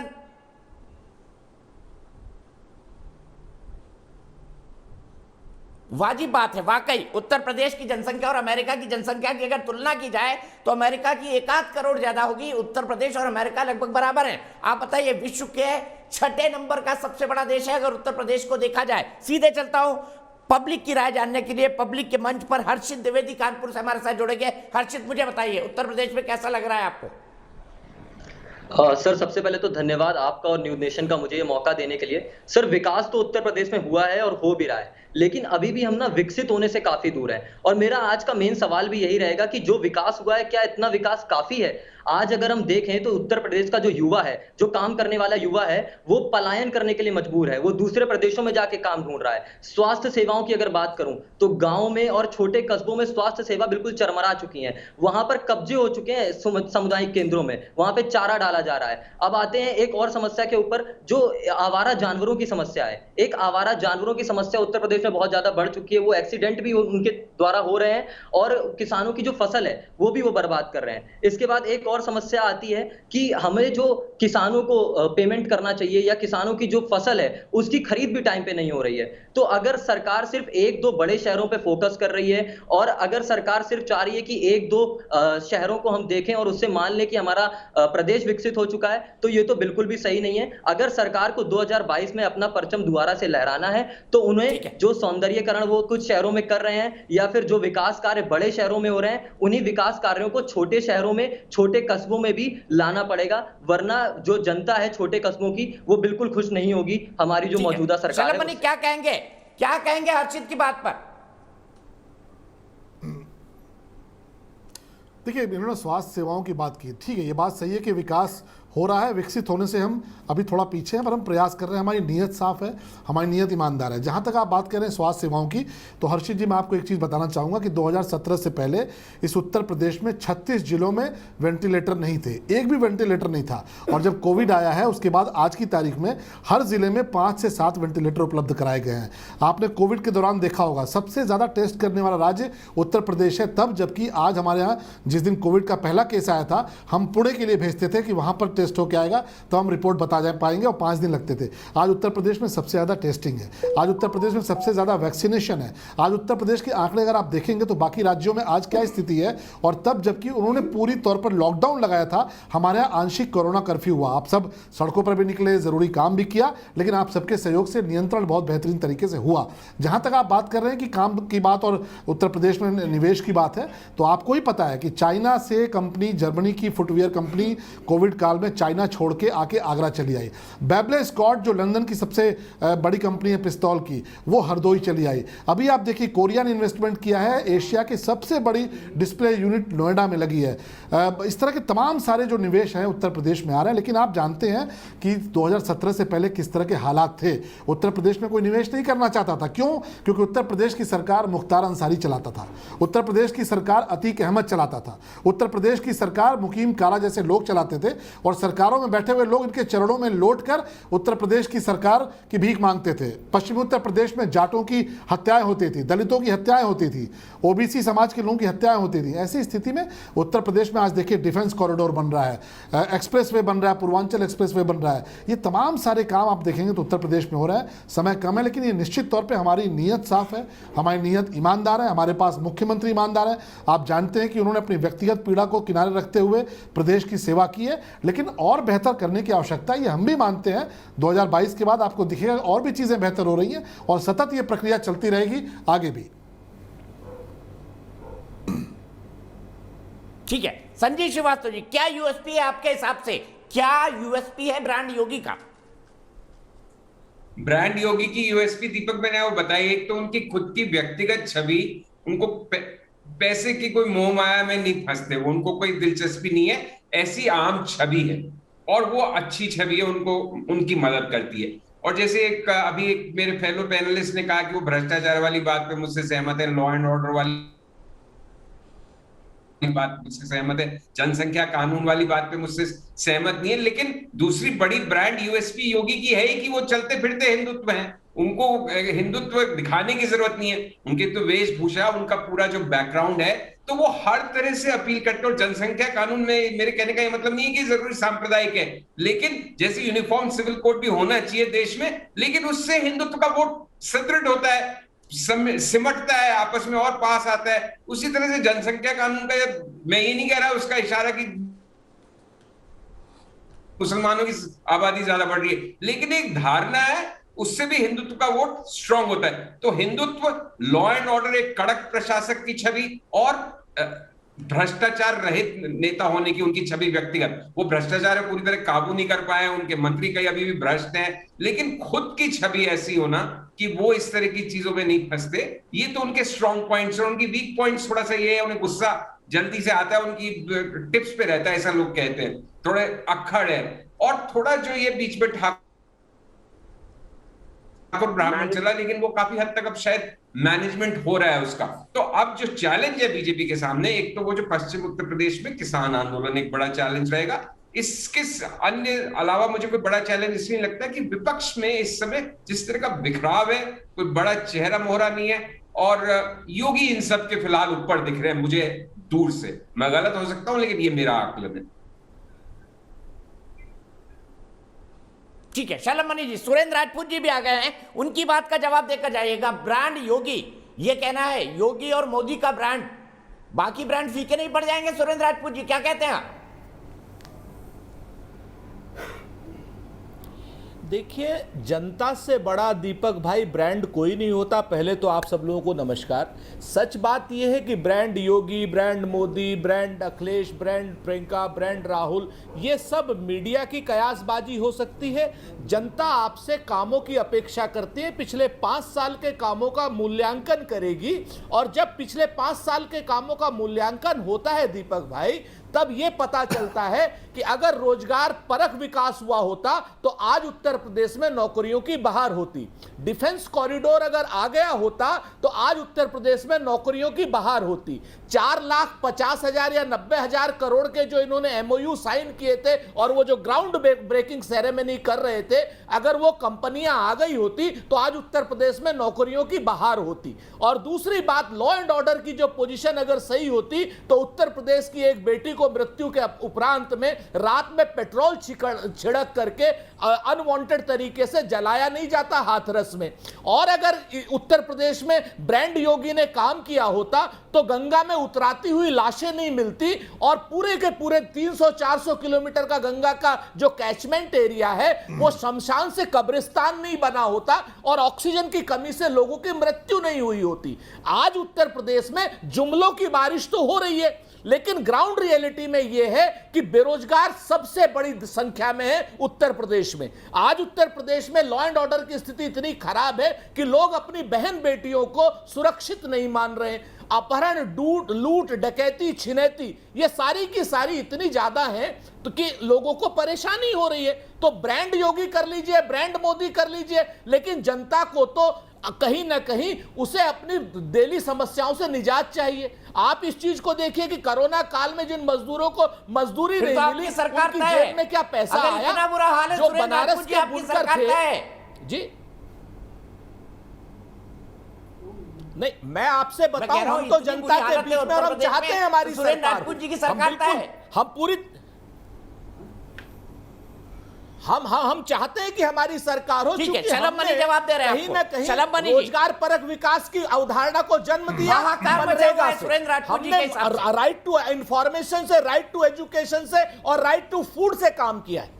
वाजिब बात है, वाकई उत्तर प्रदेश की जनसंख्या और अमेरिका की जनसंख्या की अगर तुलना की जाए तो अमेरिका की 1-8 करोड़ ज्यादा होगी, उत्तर प्रदेश और अमेरिका लगभग बराबर हैं। आप बताइए, विश्व के 6ठे नंबर का सबसे बड़ा देश है अगर उत्तर प्रदेश को देखा जाए। सीधे चलता हूं पब्लिक की राय जानने के लिए, पब्लिक के मंच पर हर्षित द्विवेदी कानपुर से हमारे साथ जुड़ेंगे। हर्षित, मुझे बताइए उत्तर प्रदेश में कैसा लग रहा है आपको? सर, सबसे पहले तो धन्यवाद आपका और न्यूज नेशन का मुझे ये मौका देने के लिए। सर, विकास तो उत्तर प्रदेश में हुआ है और हो भी रहा है, लेकिन अभी भी हम ना विकसित होने से काफी दूर है। और मेरा आज का मेन सवाल भी यही रहेगा कि जो विकास हुआ है, क्या इतना विकास काफी है? आज अगर हम देखें तो उत्तर प्रदेश का जो युवा है, जो काम करने वाला युवा है, वो पलायन करने के लिए मजबूर है, वो दूसरे प्रदेशों में जाके काम ढूंढ रहा है। स्वास्थ्य सेवाओं की अगर बात करूं तो गांव में और छोटे कस्बों में स्वास्थ्य सेवा बिल्कुल चरमरा चुकी है। वहां पर कब्जे हो चुके हैं सामुदायिक केंद्रों में, वहां पे चारा डाला जा रहा है। अब आते हैं एक और समस्या के ऊपर, जो आवारा जानवरों की समस्या है। एक आवारा जानवरों की समस्या उत्तर प्रदेश में बहुत ज्यादा बढ़ चुकी है। वो एक्सीडेंट भी उनके द्वारा हो रहे हैं और किसानों की जो फसल है वो भी वो बर्बाद कर रहे हैं। इसके बाद एक और समस्या आती है कि हमें जो किसानों को पेमेंट करना चाहिए या किसानों की जो फसल है उसकी खरीद भी टाइम पे नहीं हो रही है। तो अगर सरकार सिर्फ 1-2 बड़े शहरों पे फोकस कर रही है और अगर सरकार सिर्फ चाह रही है कि 1-2 शहरों को हम देखें और उससे मान लें कि हमारा प्रदेश विकसित हो चुका है, तो ये तो बिल्कुल भी सही नहीं है। अगर सरकार को 2022 में अपना परचम दोबारा से लहराना है तो उन्हें जो सौंदर्यीकरण वो कुछ शहरों में कर रहे हैं या फिर जो विकास कार्य बड़े शहरों में हो रहे हैं, उन्हीं विकास कार्यों को छोटे शहरों में, छोटे कस्बों में भी लाना पड़ेगा। वरना जो जनता है छोटे कस्बों की, वो बिल्कुल खुश नहीं होगी हमारी जो मौजूदा सरकार है। क्या कहेंगे हर्षित की बात पर? देखिए, इन्होंने स्वास्थ्य सेवाओं की बात की, ठीक है, ये बात सही है कि विकास हो रहा है, विकसित होने से हम अभी थोड़ा पीछे हैं, पर हम प्रयास कर रहे हैं। हमारी नीयत साफ है, हमारी नीयत ईमानदार है। जहाँ तक आप बात कर रहे हैं स्वास्थ्य सेवाओं की, तो हर्षित जी मैं आपको एक चीज़ बताना चाहूँगा कि 2017 से पहले इस उत्तर प्रदेश में 36 जिलों में वेंटिलेटर नहीं थे, एक भी वेंटिलेटर नहीं था। और जब कोविड आया है उसके बाद आज की तारीख में हर जिले में 5 से 7 वेंटिलेटर उपलब्ध कराए गए हैं। आपने कोविड के दौरान देखा होगा सबसे ज़्यादा टेस्ट करने वाला राज्य उत्तर प्रदेश है, तब जबकि आज हमारे यहाँ जिस दिन कोविड का पहला केस आया था, हम पुणे के लिए भेजते थे कि वहाँ पर टेस्ट होकर आएगा तो हम रिपोर्ट बता जा पाएंगे, और 5 दिन लगते थे। आज उत्तर प्रदेश में सबसे ज़्यादा टेस्टिंग है, आज उत्तर प्रदेश में सबसे ज़्यादा वैक्सीनेशन है। आज उत्तर प्रदेश के आंकड़े अगर आप देखेंगे तो बाकी राज्यों में आज क्या स्थिति है, और तब जबकि उन्होंने पूरी तौर पर लॉकडाउन लगाया था, हमारे यहाँ आंशिक कोरोना कर्फ्यू हुआ। आप सब सड़कों पर भी निकले, ज़रूरी काम भी किया, लेकिन आप सबके सहयोग से नियंत्रण बहुत बेहतरीन तरीके से हुआ। जहाँ तक आप बात कर रहे हैं कि काम की बात और उत्तर प्रदेश में निवेश की बात है, तो आपको ही पता है कि चाइना से कंपनी, जर्मनी की फुटवेयर कंपनी कोविड काल में चाइना छोड़ के आके आगरा चली आई। बैबले स्कॉट जो लंदन की सबसे बड़ी कंपनी है पिस्तौल की, वो हरदोई चली आई। अभी आप देखिए कोरिया ने इन्वेस्टमेंट किया है, एशिया की सबसे बड़ी डिस्प्ले यूनिट नोएडा में लगी है। इस तरह के तमाम सारे जो निवेश हैं उत्तर प्रदेश में आ रहे हैं। लेकिन आप जानते हैं कि 2017 से पहले किस तरह के हालात थे। उत्तर प्रदेश में कोई निवेश नहीं करना चाहता था। क्यों? क्योंकि उत्तर प्रदेश की सरकार मुख्तार अंसारी चलाता था, उत्तर प्रदेश की सरकार अतीक अहमद चलाता था, उत्तर प्रदेश की सरकार मुकीम कारा जैसे लोग चलाते थे, और सरकारों में बैठे हुए लोग इनके चरणों में लौट कर उत्तर प्रदेश की सरकार की भीख मांगते थे। पश्चिमी उत्तर प्रदेश में जाटों की हत्याएं होती थी, दलितों की हत्याएं होती थी, ओबीसी समाज के लोगों की हत्याएं होती थी। ऐसी स्थिति में उत्तर प्रदेश में आज देखिए डिफेंस कॉरिडोर बन रहा है, एक्सप्रेसवे बन रहा है, पूर्वांचल एक्सप्रेसवे बन रहा है। ये तमाम सारे काम आप देखेंगे तो उत्तर प्रदेश में हो रहा है। समय कम है, लेकिन ये निश्चित तौर पर हमारी नीयत साफ है, हमारी नीयत ईमानदार है, हमारे पास मुख्यमंत्री ईमानदार है। आप जानते हैं कि उन्होंने अपनी व्यक्तिगत पीड़ा को किनारे रखते हुए प्रदेश की सेवा की है, लेकिन और बेहतर करने की आवश्यकता है, ये हम भी मानते हैं। 2022 के बाद आपको दिखेगा और भी चीजें बेहतर हो रही हैं, और सतत ये प्रक्रिया चलती रहेगी आगे भी। ठीक है, संजीव श्रीवास्तव जी, क्या यूएसपी है आपके हिसाब से? क्या यूएसपी है ब्रांड योगी का? ब्रांड योगी की यूएसपी दीपक मैंने वो बताई, एक तो उनकी खुद की व्यक्तिगत छवि, उनको पैसे की कोई मोह माया में नहीं फंसते, वो उनको कोई दिलचस्पी नहीं है, ऐसी आम छवि है और वो अच्छी छवि है, उनको उनकी मदद करती है। और जैसे अभी एक मेरे फेलो पैनलिस्ट ने कहा कि वो भ्रष्टाचार वाली बात पे मुझसे सहमत है, लॉ एंड ऑर्डर वाली बात मुझसे सहमत है, जनसंख्या कानून वाली बात पे मुझसे सहमत नहीं है, लेकिन दूसरी बड़ी ब्रांड यूएसपी योगी की है कि वो चलते फिरते हिंदुत्व हैं, उनको हिंदुत्व दिखाने की जरूरत नहीं है, उनके तो वेशभूषा, उनका पूरा जो बैकग्राउंड है, तो वो हर तरह से अपील करते हैं। और जनसंख्या कानून में मेरे कहने का ये मतलब नहीं है कि जरूरी सांप्रदायिक है, लेकिन जैसे यूनिफॉर्म सिविल कोड भी होना चाहिए देश में, लेकिन उससे हिंदुत्व का वोट सुदृढ़ होता है, सिमटता है, आपस में और पास आता है। उसी तरह से जनसंख्या कानून का, मैं ये नहीं कह रहा उसका इशारा कि मुसलमानों की आबादी ज्यादा बढ़ रही है, लेकिन एक धारणा है, उससे भी हिंदुत्व का वोट स्ट्रांग होता है। तो हिंदुत्व, लॉ एंड ऑर्डर, एक कड़क प्रशासक की छवि और भ्रष्टाचार रहित नेता होने की उनकी छवि व्यक्तिगत, वो भ्रष्टाचार पूरी तरह काबू नहीं कर पाए, उनके मंत्री कई अभी भी भ्रष्ट हैं, लेकिन खुद की छवि ऐसी होना कि वो इस तरह की चीजों में नहीं फंसते, ये तो उनके स्ट्रॉन्ग पॉइंट्स। और उनकी वीक पॉइंट्स थोड़ा सा ये है, उन्हें गुस्सा जल्दी से आता है, उनकी टिप्स पे रहता है, ऐसा लोग कहते हैं, थोड़े अक्खड़ है, और थोड़ा जो ये बीच में ठाकुर ब्राह्मण चला, लेकिन वो काफी हद तक अब शायद मैनेजमेंट हो रहा है उसका। तो अब जो चैलेंज है बीजेपी के सामने, एक तो वो जो पश्चिम उत्तर प्रदेश में किसान आंदोलन एक बड़ा चैलेंज रहेगा, इसके अन्य अलावा मुझे कोई बड़ा चैलेंज इसलिए लगता है कि विपक्ष में इस समय जिस तरह का बिखराव है, कोई बड़ा चेहरा मोहरा नहीं है, और योगी इन सब के फिलहाल ऊपर दिख रहे हैं मुझे दूर से। मैं गलत हो सकता हूं, लेकिन ये मेरा आकलन है। ठीक है, शलम मनी जी, सुरेंद्र राजपूत जी भी आ गए हैं, उनकी बात का जवाब देकर जाइएगा। ब्रांड योगी, ये कहना है योगी और मोदी का ब्रांड, बाकी ब्रांड फीके नहीं पड़ जाएंगे। सुरेंद्र राजपूत जी क्या कहते हैं आप? देखिए, जनता से बड़ा दीपक भाई ब्रांड कोई नहीं होता। पहले तो आप सब लोगों को नमस्कार। सच बात यह है कि brand Yogi, brand Modi, brand Akhilesh, brand Priyanka, brand Rahul, ये सब मीडिया की कयासबाजी हो सकती है। जनता आपसे कामों की अपेक्षा करती है, पिछले 5 साल के कामों का मूल्यांकन करेगी, और जब पिछले 5 साल के कामों का मूल्यांकन होता है दीपक भाई, तब यह पता चलता है कि अगर रोजगार परक विकास हुआ होता तो आज उत्तर प्रदेश में नौकरियों की बहार होती। डिफेंस कॉरिडोर अगर आ गया होता तो आज उत्तर प्रदेश में नौकरियों की बहार होती। 4,50,000 या 90,000 करोड़ के जो इन्होंने एमओयू साइन किए थे और वो जो ग्राउंड ब्रेकिंग सेरेमनी कर रहे थे, अगर वो कंपनियां आ गई होती तो आज उत्तर प्रदेश में नौकरियों की बहार होती। और दूसरी बात, लॉ एंड ऑर्डर की जो पोजीशन अगर सही होती तो उत्तर प्रदेश की एक बेटी को मृत्यु के उपरांत में रात में पेट्रोल छिड़क करके अनवांटेड तरीके से जलाया नहीं जाता हाथरस में। और अगर उत्तर प्रदेश में ब्रांड योगी ने काम किया होता तो गंगा में उतराती हुई लाशें नहीं मिलती, और पूरे के पूरे 300-400 किलोमीटर का गंगा का जो कैचमेंट एरिया है वो शमशान से कब्रिस्तान नहीं बना होता, और ऑक्सीजन की कमी से लोगों की मृत्यु नहीं हुई होती। आज उत्तर प्रदेश में जुमलों की बारिश तो हो रही है, लेकिन ग्राउंड रियलिटी में यह है कि बेरोजगार सबसे बड़ी संख्या में है उत्तर प्रदेश में। आज उत्तर प्रदेश में लॉ एंड ऑर्डर की स्थिति इतनी खराब है कि लोग अपनी बहन बेटियों को सुरक्षित नहीं मान रहे। अपहरण, लूट, डकैती, छिनैती, ये सारी की सारी इतनी ज्यादा है तो कि लोगों को परेशानी हो रही है। तो ब्रांड योगी कर लीजिए, ब्रांड मोदी कर लीजिए, लेकिन जनता को तो कहीं ना कहीं उसे अपनी डेली समस्याओं से निजात चाहिए। आप इस चीज को देखिए कि कोरोना काल में जिन मजदूरों को मजदूरी नहीं मिली, उनकी जेब में क्या पैसा आया? बुरा हाल है, जो बनारस के बुनकर थे जी, नहीं, मैं आपसे बताऊं, हम तो जनता के बीच में, और हम चाहते हैं हमारी सरकार, हम चाहते हैं कि हमारी सरकार हो। ठीक है, शलम मनी जवाब दे रहे हैं, कहीं ना कहीं रोजगार परक विकास की अवधारणा को जन्म दिया। हमने राइट टू इंफॉर्मेशन से, राइट टू एजुकेशन से और राइट टू फूड से काम किया है।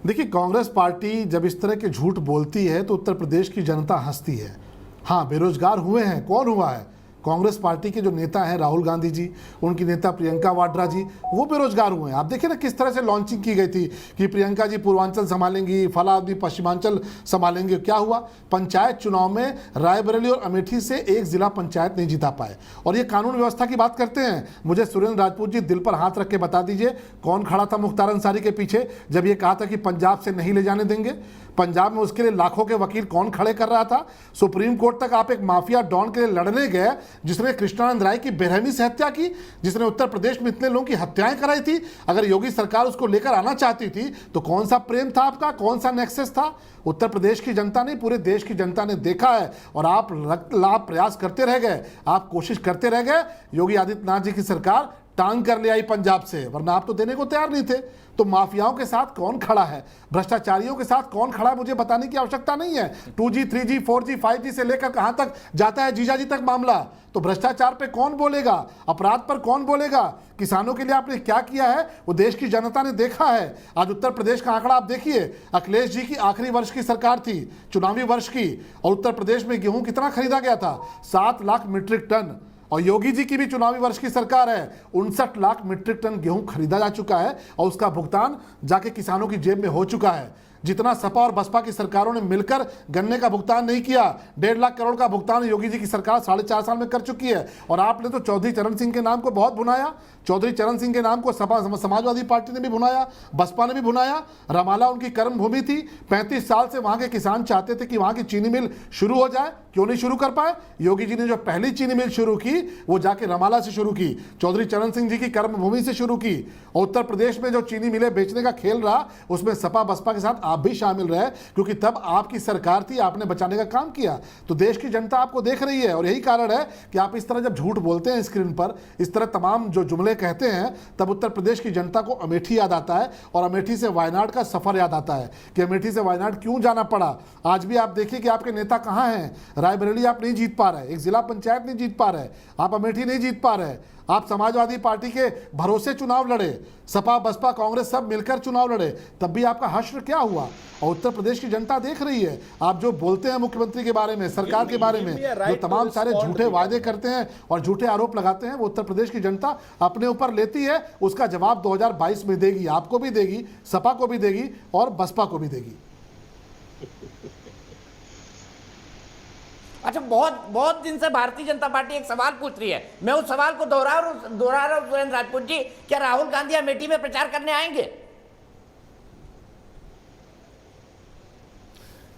देखिए, कांग्रेस पार्टी जब इस तरह के झूठ बोलती है तो उत्तर प्रदेश की जनता हंसती है। हाँ, बेरोजगार हुए हैं, कौन हुआ है? कांग्रेस पार्टी के जो नेता हैं राहुल गांधी जी, उनकी नेता प्रियंका वाड्रा जी, वो बेरोजगार हुए हैं। आप देखिए ना किस तरह से लॉन्चिंग की गई थी कि प्रियंका जी पूर्वांचल संभालेंगी, फला आदमी पश्चिमांचल संभालेंगे। क्या हुआ? पंचायत चुनाव में रायबरेली और अमेठी से एक जिला पंचायत नहीं जीता पाए। और ये कानून व्यवस्था की बात करते हैं। मुझे सुरेंद्र राजपूत जी दिल पर हाथ रख के बता दीजिए कौन खड़ा था मुख्तार अंसारी के पीछे जब ये कहा था कि पंजाब से नहीं ले जाने देंगे। पंजाब में उसके लिए लाखों के वकील कौन खड़े कर रहा था? सुप्रीम कोर्ट तक आप एक माफिया डॉन के लिए लड़ने गए जिसने कृष्णानंद राय की बेरहमी से हत्या की, जिसने उत्तर प्रदेश में इतने लोगों की हत्याएं कराई थी। अगर योगी सरकार उसको लेकर आना चाहती थी तो कौन सा प्रेम था आपका, कौन सा नेक्सस था? उत्तर प्रदेश की जनता नहीं, पूरे देश की जनता ने देखा है और आप लाभ प्रयास करते रह गए, आप कोशिश करते रह गए। योगी आदित्यनाथ जी की सरकार टांग कर ले आई पंजाब से, वरना आप तो देने को तैयार नहीं थे। तो माफियाओं के साथ कौन खड़ा है, भ्रष्टाचारियों के साथ कौन खड़ा है, मुझे बताने की आवश्यकता नहीं है। 2G, 3G, 4G, 5G से लेकर कहां तक जाता है जीजाजी तक मामला। तो भ्रष्टाचार पे कौन बोलेगा, अपराध पर कौन बोलेगा? किसानों के लिए आपने क्या किया है वो देश की जनता ने देखा है। आज उत्तर प्रदेश का आंकड़ा आप देखिए, अखिलेश जी की आखिरी वर्ष की सरकार थी, चुनावी वर्ष की, और उत्तर प्रदेश में गेहूं कितना खरीदा गया था? 7 लाख मीट्रिक टन। और योगी जी की भी चुनावी वर्ष की सरकार है, 59 लाख मीट्रिक टन गेहूं खरीदा जा चुका है और उसका भुगतान जाके किसानों की जेब में हो चुका है। जितना सपा और बसपा की सरकारों ने मिलकर गन्ने का भुगतान नहीं किया, 1.5 लाख करोड़ का भुगतान योगी जी की सरकार 4.5 साल में कर चुकी है। और आपने तो चौधरी चरण सिंह के नाम को बहुत भुनाया, चौधरी चरण सिंह के नाम को समाजवादी पार्टी ने भी भुनाया, बसपा ने भी भुनाया। रमाला उनकी कर्म भूमि थी, 35 साल से वहां के किसान चाहते थे कि वहां की चीनी मिल शुरू हो जाए, क्यों नहीं शुरू कर पाए? योगी जी ने जो पहली चीनी मिल शुरू की वो जाके रमाला से शुरू की, चौधरी चरण सिंह जी की कर्म भूमि से शुरू की। और उत्तर प्रदेश में जो चीनी मिलें बेचने का खेल रहा उसमें सपा बसपा के साथ आप भी शामिल रहे, क्योंकि तब आपकी सरकार थी, आपने बचाने का काम किया। तो देश की जनता आपको देख रही है और यही कारण है कि आप इस तरह जब झूठ बोलते हैं स्क्रीन पर, इस तरह तमाम जो जुमले कहते हैं, तब उत्तर प्रदेश की जनता को अमेठी याद आता है और अमेठी से वायनाड का सफर याद आता है कि अमेठी से वायनाड क्यों जाना पड़ा। आज भी आप देखिए कि आपके नेता कहां हैं। रायबरेली आप नहीं जीत पा रहे, एक जिला पंचायत नहीं जीत पा रहे, आप अमेठी नहीं जीत पा रहे, आप समाजवादी पार्टी के भरोसे चुनाव लड़े, सपा बसपा कांग्रेस सब मिलकर चुनाव लड़े, तब भी आपका हश्र क्या हुआ? और उत्तर प्रदेश की जनता देख रही है। आप जो बोलते हैं मुख्यमंत्री के बारे में, सरकार के बारे में, जो तमाम सारे झूठे वादे करते हैं और झूठे आरोप लगाते हैं, वो उत्तर प्रदेश की जनता अपने ऊपर लेती है। उसका जवाब 2022 में देगी, आपको भी देगी, सपा को भी देगी और बसपा को भी देगी। अच्छा, बहुत दिन से भारतीय जनता पार्टी एक सवाल पूछ रही है, मैं उस सवाल को दोहरा रहा हूं सुरेंद्र राजपूत जी, क्या राहुल गांधी अमेठी में प्रचार करने आएंगे?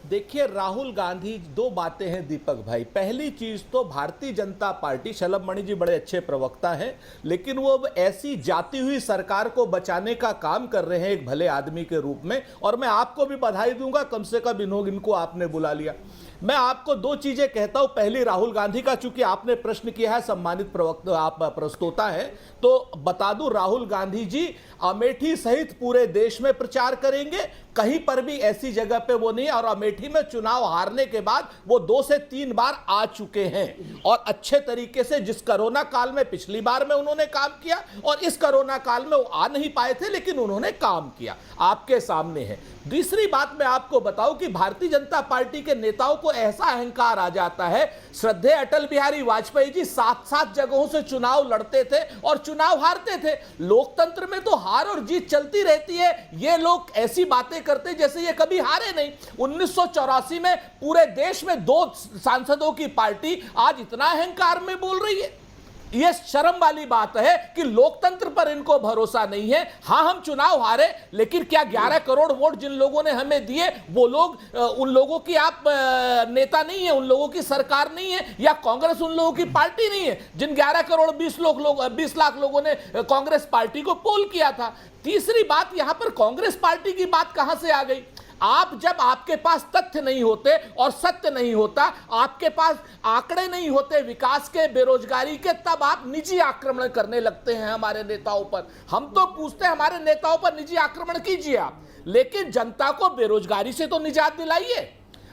देखिए, राहुल गांधी, दो बातें हैं दीपक भाई। पहली चीज तो भारतीय जनता पार्टी, शलभ मणि जी बड़े अच्छे प्रवक्ता हैं, लेकिन वो अब ऐसी जाती हुई सरकार को बचाने का काम कर रहे हैं एक भले आदमी के रूप में। और मैं आपको भी बधाई दूंगा, कम से कम इनको आपने बुला लिया। मैं आपको दो चीजें कहता हूं। पहली, राहुल गांधी का, चूंकि आपने प्रश्न किया है, सम्मानित प्रवक्ता आप प्रस्तोता है, तो बता दूं, राहुल गांधी जी अमेठी सहित पूरे देश में प्रचार करेंगे। कहीं पर भी ऐसी जगह पे वो नहीं, और अमेठी में चुनाव हारने के बाद वो 2 से 3 बार आ चुके हैं और अच्छे तरीके से। जिस कोरोना काल में पिछली बार में उन्होंने काम किया और इस कोरोना काल में वो आ नहीं पाए थे, लेकिन उन्होंने काम किया, आपके सामने है। दूसरी बात मैं आपको बताऊं कि भारतीय जनता पार्टी के नेताओं को ऐसा अहंकार आ जाता है। श्रद्धेय अटल बिहारी वाजपेयी जी 7 जगहों से चुनाव लड़ते थे और चुनाव हारते थे। लोकतंत्र में तो हार और जीत चलती रहती है। ये लोग ऐसी बातें करते जैसे ये कभी हारे नहीं। 1984 में पूरे देश में 2 सांसदों की पार्टी आज इतना अहंकार में बोल रही है। यह शर्म वाली बात है कि लोकतंत्र पर इनको भरोसा नहीं है। हां, हम चुनाव हारे, लेकिन क्या 11 करोड़ वोट जिन लोगों ने हमें दिए वो लोग उन लोगों की आप नेता नहीं है, उन लोगों की सरकार नहीं है, या कांग्रेस उन लोगों की पार्टी नहीं है जिन 11 करोड़ 20 लाख लोगों ने कांग्रेस पार्टी को पोल किया था। तीसरी बात, यहां पर कांग्रेस पार्टी की बात कहां से आ गई? आप, जब आपके पास तथ्य नहीं होते और सत्य नहीं होता, आपके पास आंकड़े नहीं होते विकास के, बेरोजगारी के, तब आप निजी आक्रमण करने लगते हैं हमारे नेताओं पर। हम तो पूछते हैं हमारे नेताओं पर निजी आक्रमण कीजिए आप, लेकिन जनता को बेरोजगारी से तो निजात दिलाइए।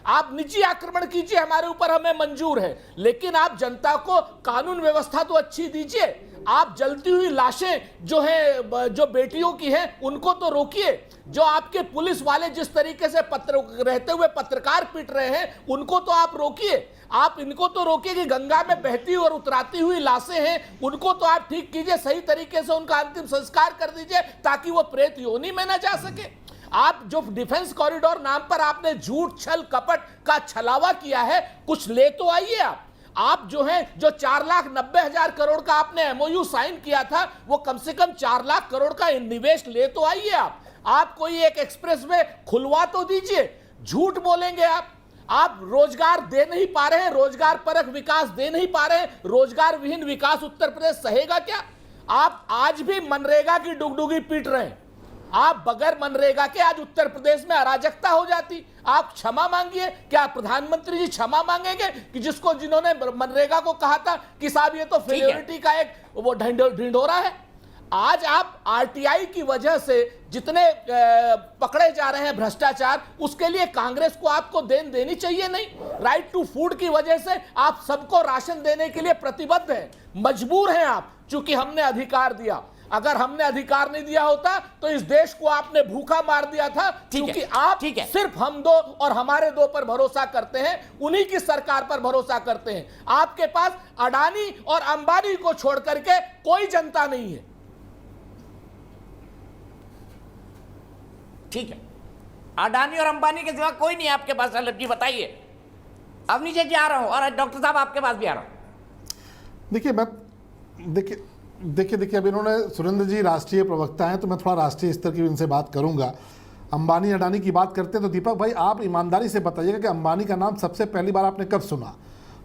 आप निजी आक्रमण कीजिए हमारे ऊपर, हमें मंजूर है, लेकिन आप जनता को कानून व्यवस्था तो अच्छी दीजिए। आप जलती हुई लाशें जो है, जो बेटियों की हैं, उनको तो रोकिए। जो आपके पुलिस वाले जिस तरीके से रहते हुए पत्रकार पीट रहे हैं, उनको तो आप रोकिए। आप इनको तो रोकिए कि गंगा में बहती और उतराती हुई लाशें हैं, उनको तो आप ठीक कीजिए, सही तरीके से उनका अंतिम संस्कार कर दीजिए ताकि वो प्रेत योनि में ना जा सके। आप जो डिफेंस कॉरिडोर नाम पर आपने झूठ छल कपट का छलावा किया है, कुछ ले तो आइए। आप जो है, जो 4,90,000 करोड़ का आपने एमओयू साइन किया था, वो कम से कम 4 लाख करोड़ का निवेश ले तो आइए। आप कोई एक एक्सप्रेसवे खुलवा तो दीजिए। झूठ बोलेंगे आप रोजगार दे नहीं पा रहे हैं, रोजगार परक विकास दे नहीं पा रहे हैं, रोजगार विहीन विकास उत्तर प्रदेश सहेगा क्या? आप आज भी मनरेगा की डुगडुगी पीट रहे हैं। आप बगैर मनरेगा के आज उत्तर प्रदेश में अराजकता हो जाती। आप क्षमा मांगिए। क्या प्रधानमंत्री जी क्षमा मांगेंगे कि जिन्होंने मनरेगा को कहा था कि साहब ये तो फेलियोरिटी का एक वो ढिंढोरा है? आज आप आरटीआई की वजह से जितने पकड़े जा रहे हैं भ्रष्टाचार, उसके लिए कांग्रेस को आपको देन देनी चाहिए नहीं? राइट टू फूड की वजह से आप सबको राशन देने के लिए प्रतिबद्ध हैं, मजबूर हैं आप, क्योंकि हमने अधिकार दिया। अगर हमने अधिकार नहीं दिया होता तो इस देश को आपने भूखा मार दिया था, क्योंकि आप सिर्फ हम दो और हमारे दो पर भरोसा करते हैं, उन्हीं की सरकार पर भरोसा करते हैं। आपके पास अडानी और अंबानी को छोड़ करके कोई जनता नहीं है। ठीक है, अडानी और अंबानी के सिवा कोई नहीं है आपके पास। अल्लभ जी बताइए। अवनीश जी आ रहा हूं, और डॉक्टर साहब आपके पास भी आ रहा हूं। देखिए अब इन्होंने, सुरेंद्र जी राष्ट्रीय प्रवक्ता हैं, तो मैं थोड़ा राष्ट्रीय स्तर की इनसे बात करूंगा। अंबानी अडानी की बात करते हैं तो दीपक भाई आप ईमानदारी से बताइएगा कि अंबानी का नाम सबसे पहली बार आपने कब सुना?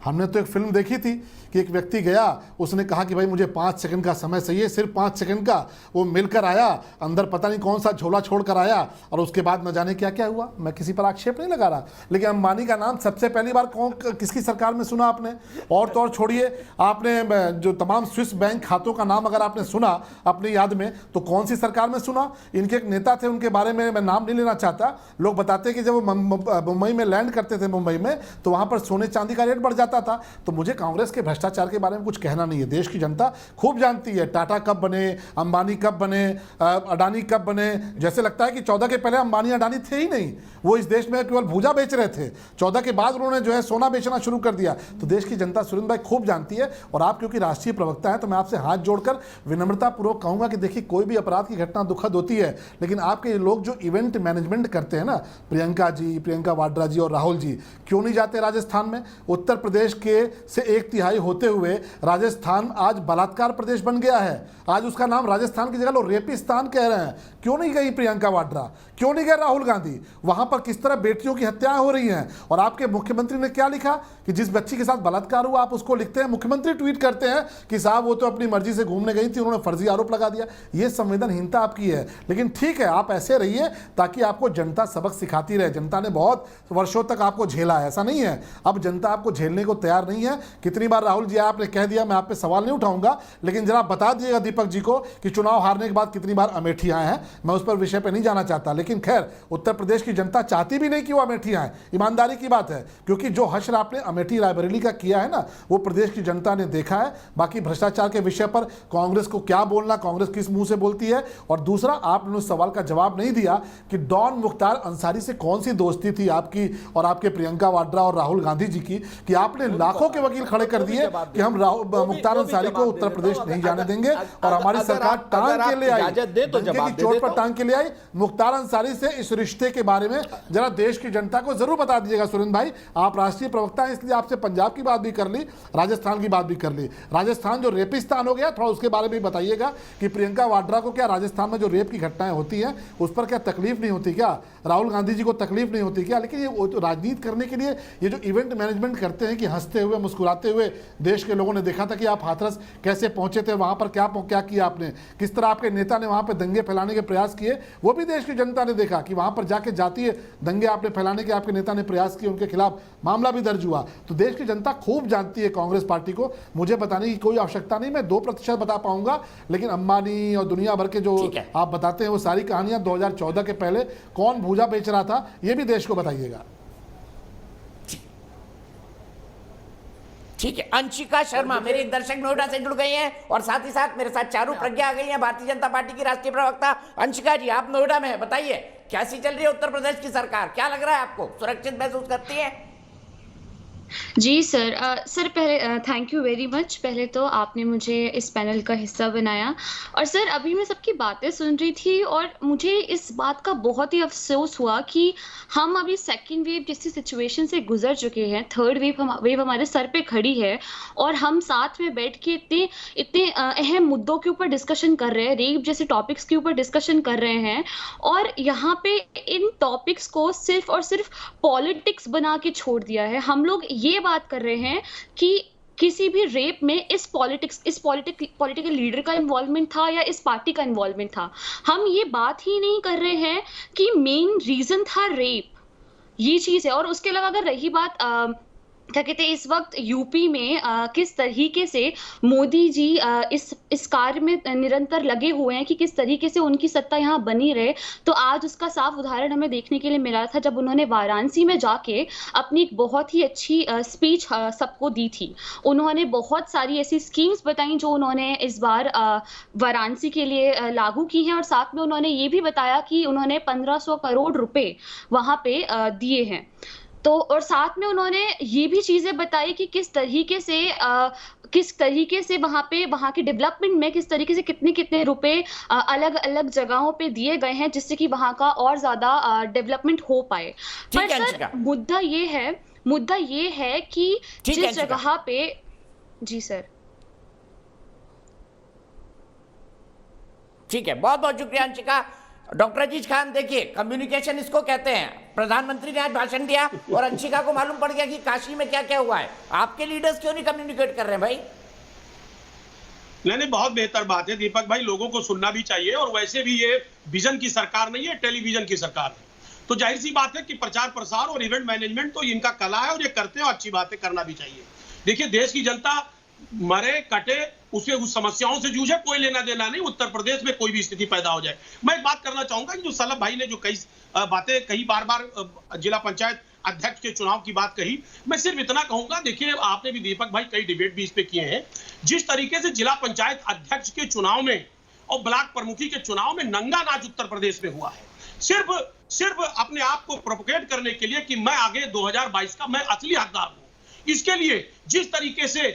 हमने तो एक फिल्म देखी थी कि एक व्यक्ति गया, उसने कहा कि भाई मुझे 5 सेकंड का समय चाहिए, सिर्फ 5 सेकंड का। वो मिलकर आया, अंदर पता नहीं कौन सा झोला छोड़ कर आया, और उसके बाद न जाने क्या क्या हुआ। मैं किसी पर आक्षेप नहीं लगा रहा, लेकिन अंबानी का नाम सबसे पहली बार किसकी सरकार में सुना आपने? और तो और छोड़िए, आपने जो तमाम स्विस बैंक खातों का नाम अगर आपने सुना अपनी याद में, तो कौन सी सरकार में सुना? इनके एक नेता थे, उनके बारे में मैं नाम नहीं लेना चाहता, लोग बताते कि जब वो मुंबई में लैंड करते थे, मुंबई में, तो वहाँ पर सोने चांदी का रेट बढ़ जाता था। तो मुझे कांग्रेस के भ्रष्टाचार के बारे में कुछ कहना नहीं है, देश की जनता खूब जानती है। टाटा कब बने, अंबानी कब बने, अडानी कब बने। जैसे लगता है कि 14 के पहले अंबानी अडानी थे ही नहीं, वो इस देश में केवल भूजा बेच रहे थे। 14 के बाद उन्होंने जो है सोना बेचना शुरू कर दिया। तो देश की जनता सुरेंद्र भाई खूब जानती है। और आप क्योंकि राष्ट्रीय प्रवक्ता हैं, तो मैं आपसे हाथ जोड़कर विनम्रतापूर्वक कहूंगा कि देखिए, कोई भी अपराध की घटना दुखद होती है, लेकिन आपके लोग जो इवेंट मैनेजमेंट करते हैं ना, प्रियंका वाड्रा जी और राहुल जी, क्यों नहीं जाते राजस्थान में? उत्तर प्रदेश के से 1/3 होते हुए राजस्थान आज बलात्कार प्रदेश बन गया है। आज उसका नाम राजस्थान की जगह लोग रेपिस्तान कह रहे हैं। क्यों नहीं गई प्रियंका वाड्रा, क्यों नहीं गए राहुल गांधी? वहां पर किस तरह बेटियों की हत्याएं हो रही हैं। और आपके मुख्यमंत्री ने क्या लिखा कि जिस बच्ची के साथ बलात्कार हुआ, आप उसको लिखते हैं, मुख्यमंत्री ट्वीट करते हैं कि साहब वो तो अपनी मर्जी से घूमने गई थी, उन्होंने फर्जी आरोप लगा दिया। ये संवेदनहीनता आपकी है। लेकिन ठीक है, आप ऐसे रहिए ताकि आपको जनता सबक सिखाती रहे। जनता ने बहुत वर्षों तक आपको झेला है, ऐसा नहीं है। अब जनता आपको झेलने को तैयार नहीं है। कितनी बार राहुल जी आपने कह दिया, मैं आप पे सवाल नहीं उठाऊंगा, लेकिन जरा बता दिएगा दीपक जी को कि चुनाव हारने के बाद कितनी बार अमेठी आए हैं। मैं उस पर विषय पे नहीं जाना चाहता, लेकिन खैर उत्तर प्रदेश की जनता चाहती भी नहीं कि वो अमेठी आए, ईमानदारी की बात है। क्योंकि जो हश्र आपने अमेठी रायबरेली का किया है ना, वो प्रदेश की जनता ने देखा है। बाकी भ्रष्टाचार के विषय पर कांग्रेस को क्या बोलना, कांग्रेस किस मुंह से बोलती है। और दूसरा, आपने उस सवाल का जवाब नहीं दिया कि डॉन मुख्तार अंसारी से कौन सी दोस्ती थी आपकी और आपके प्रियंका वाड्रा और राहुल गांधी जी की, कि आपने लाखों के वकील खड़े कर दिए कि हम मुख्तार अंसारी को उत्तर प्रदेश नहीं जाने देंगे। और हमारी सरकार टांग के ले आई, चोट पर टांग के ले आई। मुख्तार अंसारी से इस रिश्ते के बारे में जरा देश की जनता को जरूर बता दीजिएगा। सुरेंद्र भाई, आप राष्ट्रीय प्रवक्ता हैं, इसलिए आपसे पंजाब की बात भी कर ली, राजस्थान की बात भी कर ली। राजस्थान जो रेपिस्तान हो गया, थोड़ा उसके बारे में बताइएगा कि प्रियंका वाड्रा को क्या राजस्थान में जो रेप की घटनाएं होती हैं उस पर क्या तकलीफ नहीं होती क्या? राहुल गांधी जी को तकलीफ नहीं होती क्या? लेकिन ये तो राजनीति करने के लिए ये जो इवेंट मैनेजमेंट करते हैं कि हंसते हुए मुस्कुराते हुए, देश के लोगों ने देखा था कि आप हाथरस कैसे पहुंचे थे, वहां पर क्या किया आपने, किस तरह आपके नेता ने वहां पर दंगे फैलाने के प्रयास किए, वो भी देश की जनता ने देखा कि वहां पर जाके जातीय दंगे आपने फैलाने के आपके नेता ने प्रयास किए, उनके खिलाफ मामला भी दर्ज हुआ। तो देश की जनता खूब जानती है कांग्रेस पार्टी को, मुझे बताने की कोई आवश्यकता नहीं। मैं 2% बता पाऊंगा, लेकिन अंबानी और दुनिया भर के जो आप बताते हैं वो सारी कहानियां 2014 के पहले कौन भूजा बेच रहा था, ये भी देश को बताइएगा। ठीक है, अंशिका शर्मा मेरे दर्शक नोएडा से जुड़ गई हैं और साथ ही साथ मेरे साथ चारू प्रज्ञा आ गई हैं, भारतीय जनता पार्टी की राष्ट्रीय प्रवक्ता। अंशिका जी, आप नोएडा में हैं, बताइए कैसी चल रही है उत्तर प्रदेश की सरकार, क्या लग रहा है आपको, सुरक्षित महसूस करती है? जी सर, सर पहले थैंक यू वेरी मच। पहले तो आपने मुझे इस पैनल का हिस्सा बनाया। और सर अभी मैं सबकी बातें सुन रही थी और मुझे इस बात का बहुत ही अफसोस हुआ कि हम अभी सेकेंड वेव जैसी सिचुएशन से गुजर चुके हैं, थर्ड वेव हमारे सर पे खड़ी है और हम साथ में बैठ के इतने अहम मुद्दों के ऊपर डिस्कशन कर रहे हैं, रेप जैसे टॉपिक्स के ऊपर डिस्कशन कर रहे हैं और यहाँ पे इन टॉपिक्स को सिर्फ और सिर्फ पॉलिटिक्स बना के छोड़ दिया है। हम लोग ये बात कर रहे हैं कि किसी भी रेप में इस पॉलिटिकल लीडर का इन्वॉल्वमेंट था या इस पार्टी का इन्वॉल्वमेंट था। हम ये बात ही नहीं कर रहे हैं कि मेन रीजन था रेप, ये चीज है। और उसके अलावा अगर रही बात क्या कहते हैं इस वक्त यूपी में किस तरीके से मोदी जी इस कार्य में निरंतर लगे हुए हैं कि किस तरीके से उनकी सत्ता यहाँ बनी रहे, तो आज उसका साफ उदाहरण हमें देखने के लिए मिला था जब उन्होंने वाराणसी में जाके अपनी एक बहुत ही अच्छी स्पीच सबको दी थी। उन्होंने बहुत सारी ऐसी स्कीम्स बताई जो उन्होंने इस बार वाराणसी के लिए लागू की हैं और साथ में उन्होंने ये भी बताया कि उन्होंने 1500 करोड़ रुपए वहाँ पे दिए हैं। तो और साथ में उन्होंने ये भी चीजें बताई कि किस तरीके से वहाँ के डेवलपमेंट में किस तरीके से कितने रुपए अलग अलग जगहों पे दिए गए हैं जिससे कि वहाँ का और ज्यादा डेवलपमेंट हो पाए। पर सर मुद्दा ये है कि जिस जगह पे जी सर ठीक है, बहुत बहुत शुक्रिया अंशिका। डॉक्टर अजीज खान, देखिए कम्युनिकेशन इसको कहते हैं। प्रधानमंत्री ने आज भाषण दिया और अंशिका को मालूम पड़ गया कि काशी में क्या क्या हुआ है। आपके लीडर्स क्यों नहीं कम्युनिकेट कर रहे हैं भाई? नहीं, बहुत बेहतर बात है दीपक भाई, लोगों को सुनना भी चाहिए। और वैसे भी ये विजन की सरकार नहीं है, टेलीविजन की सरकार है, तो जाहिर सी बात है कि प्रचार प्रसार और इवेंट मैनेजमेंट तो इनका कला है और ये करते हैं, अच्छी बातें करना भी चाहिए। देखिए, देश की जनता मरे कटे उसे उस समस्याओं से जूझे, कोई लेना देना नहीं। उत्तर प्रदेश में कोई भी स्थिति पैदा हो जाए। मैं एक बात करना चाहूंगा कि जो सलभ भाई ने जो कई बातें कही, बार बार जिला पंचायत अध्यक्ष के चुनाव की बात कही, मैं सिर्फ इतना कहूंगा, देखिए आपने भी दीपक भाई कई डिबेट भी इस पे किए हैं, जिस तरीके से जिला पंचायत अध्यक्ष के चुनाव में और ब्लॉक प्रमुखी के चुनाव में नंगा नाच उत्तर प्रदेश में हुआ है, सिर्फ अपने आप को प्रोपोगेट करने के लिए कि मैं आगे 2022 का मैं असली हकदार हूं। इसके लिए जिस तरीके से